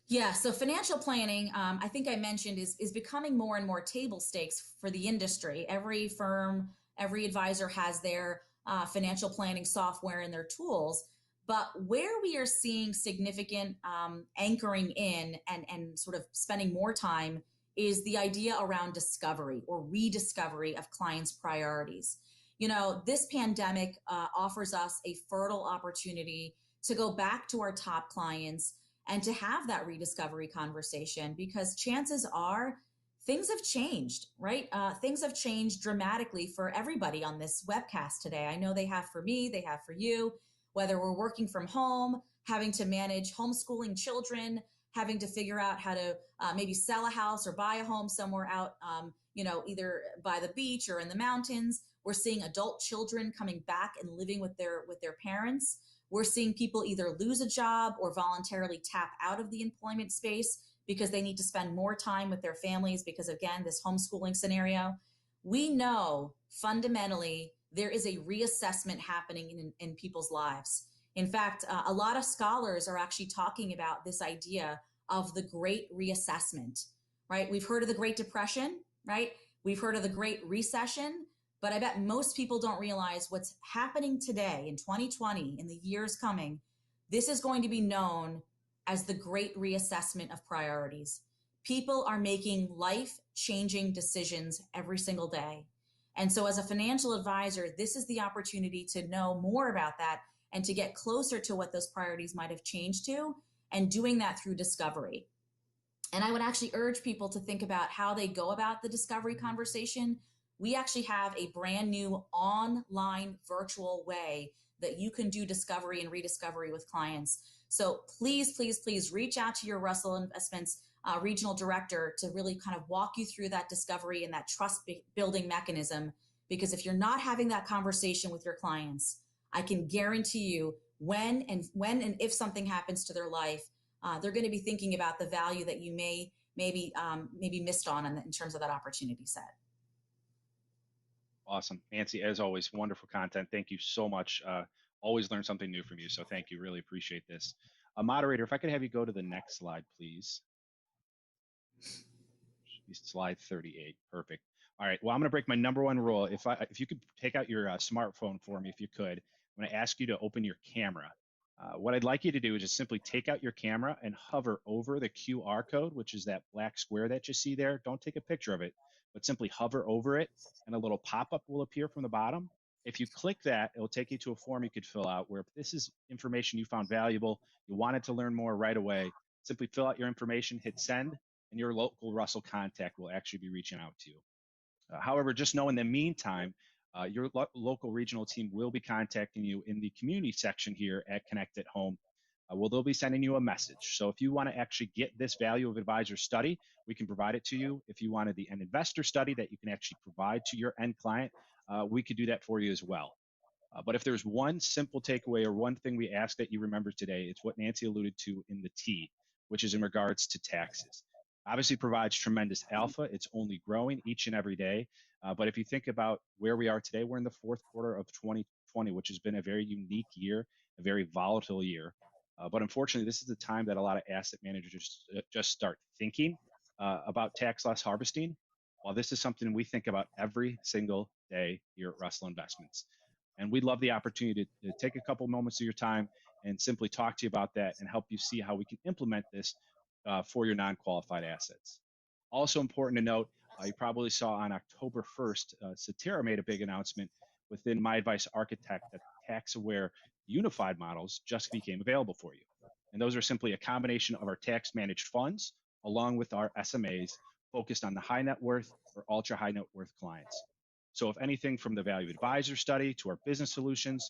Yeah, so financial planning, I think I mentioned, is becoming more and more table stakes for the industry. Every firm, every advisor has their financial planning software and their tools. But where we are seeing significant anchoring in and sort of spending more time is the idea around discovery or rediscovery of clients' priorities. This pandemic offers us a fertile opportunity to go back to our top clients and to have that rediscovery conversation, because chances are things have changed, right? Things have changed dramatically for everybody on this webcast today. I know they have for me, they have for you, whether we're working from home, having to manage homeschooling children, having to figure out how to maybe sell a house or buy a home somewhere out, either by the beach or in the mountains. We're seeing adult children coming back and living with their parents. We're seeing people either lose a job or voluntarily tap out of the employment space because they need to spend more time with their families because, again, this homeschooling scenario. We know fundamentally there is a reassessment happening in people's lives. In fact, a lot of scholars are actually talking about this idea of the Great Reassessment, right? We've heard of the Great Depression, right? We've heard of the Great Recession, but I bet most people don't realize what's happening today in 2020, in the years coming. This is going to be known as the Great Reassessment of priorities. People are making life-changing decisions every single day. And so as a financial advisor, this is the opportunity to know more about that and to get closer to what those priorities might have changed to, and doing that through discovery. And I would actually urge people to think about how they go about the discovery conversation. We actually have a brand new online virtual way that you can do discovery and rediscovery with clients. So please, please, please reach out to your Russell Investments regional director to really kind of walk you through that discovery and that trust building mechanism. Because if you're not having that conversation with your clients, I can guarantee you when and if something happens to their life, they're going to be thinking about the value that you maybe missed on in terms of that opportunity set. Awesome. Nancy, as always, wonderful content. Thank you so much. Always learn something new from you. So thank you. Really appreciate this. Moderator, if I could have you go to the next slide, please. Slide 38. Perfect. All right. Well, I'm going to break my number one rule. If you could take out your smartphone for me, if you could, I'm going to ask you to open your camera. What I'd like you to do is just simply take out your camera and hover over the QR code, which is that black square that you see there. Don't take a picture of it, but simply hover over it, and a little pop-up will appear from the bottom. If you click that, it'll take you to a form you could fill out where if this is information you found valuable, you wanted to learn more right away, simply fill out your information, hit send, and your local Russell contact will actually be reaching out to you. However, just know in the meantime, your local regional team will be contacting you in the community section here at Connect at Home. They'll be sending you a message. So if you want to actually get this Value of Advisor study, we can provide it to you. If you wanted an investor study that you can actually provide to your end client, we could do that for you as well. But if there's one simple takeaway or one thing we ask that you remember today, it's what Nancy alluded to in the T, which is in regards to taxes. Obviously provides tremendous alpha. It's only growing each and every day. But if you think about where we are today, we're in the fourth quarter of 2020, which has been a very unique year, a very volatile year. But unfortunately, this is the time that a lot of asset managers just start thinking about tax loss harvesting. While this is something we think about every single day here at Russell Investments. And we'd love the opportunity to take a couple moments of your time and simply talk to you about that and help you see how we can implement this for your non-qualified assets. Also important to note, you probably saw on October 1st, Cetera made a big announcement within My Advice Architect that tax-aware unified models just became available for you. And those are simply a combination of our tax-managed funds along with our SMAs focused on the high net worth or ultra high net worth clients. So if anything from the Value Advisor study to our business solutions,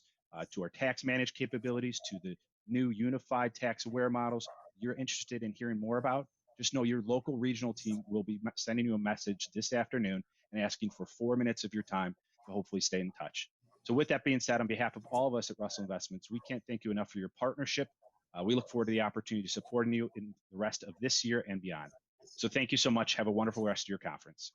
to our tax managed capabilities, to the new unified tax-aware models you're interested in hearing more about, just know your local regional team will be sending you a message this afternoon and asking for 4 minutes of your time to hopefully stay in touch. So with that being said, on behalf of all of us at Russell Investments, we can't thank you enough for your partnership. We look forward to the opportunity to supporting you in the rest of this year and beyond. So thank you so much. Have a wonderful rest of your conference.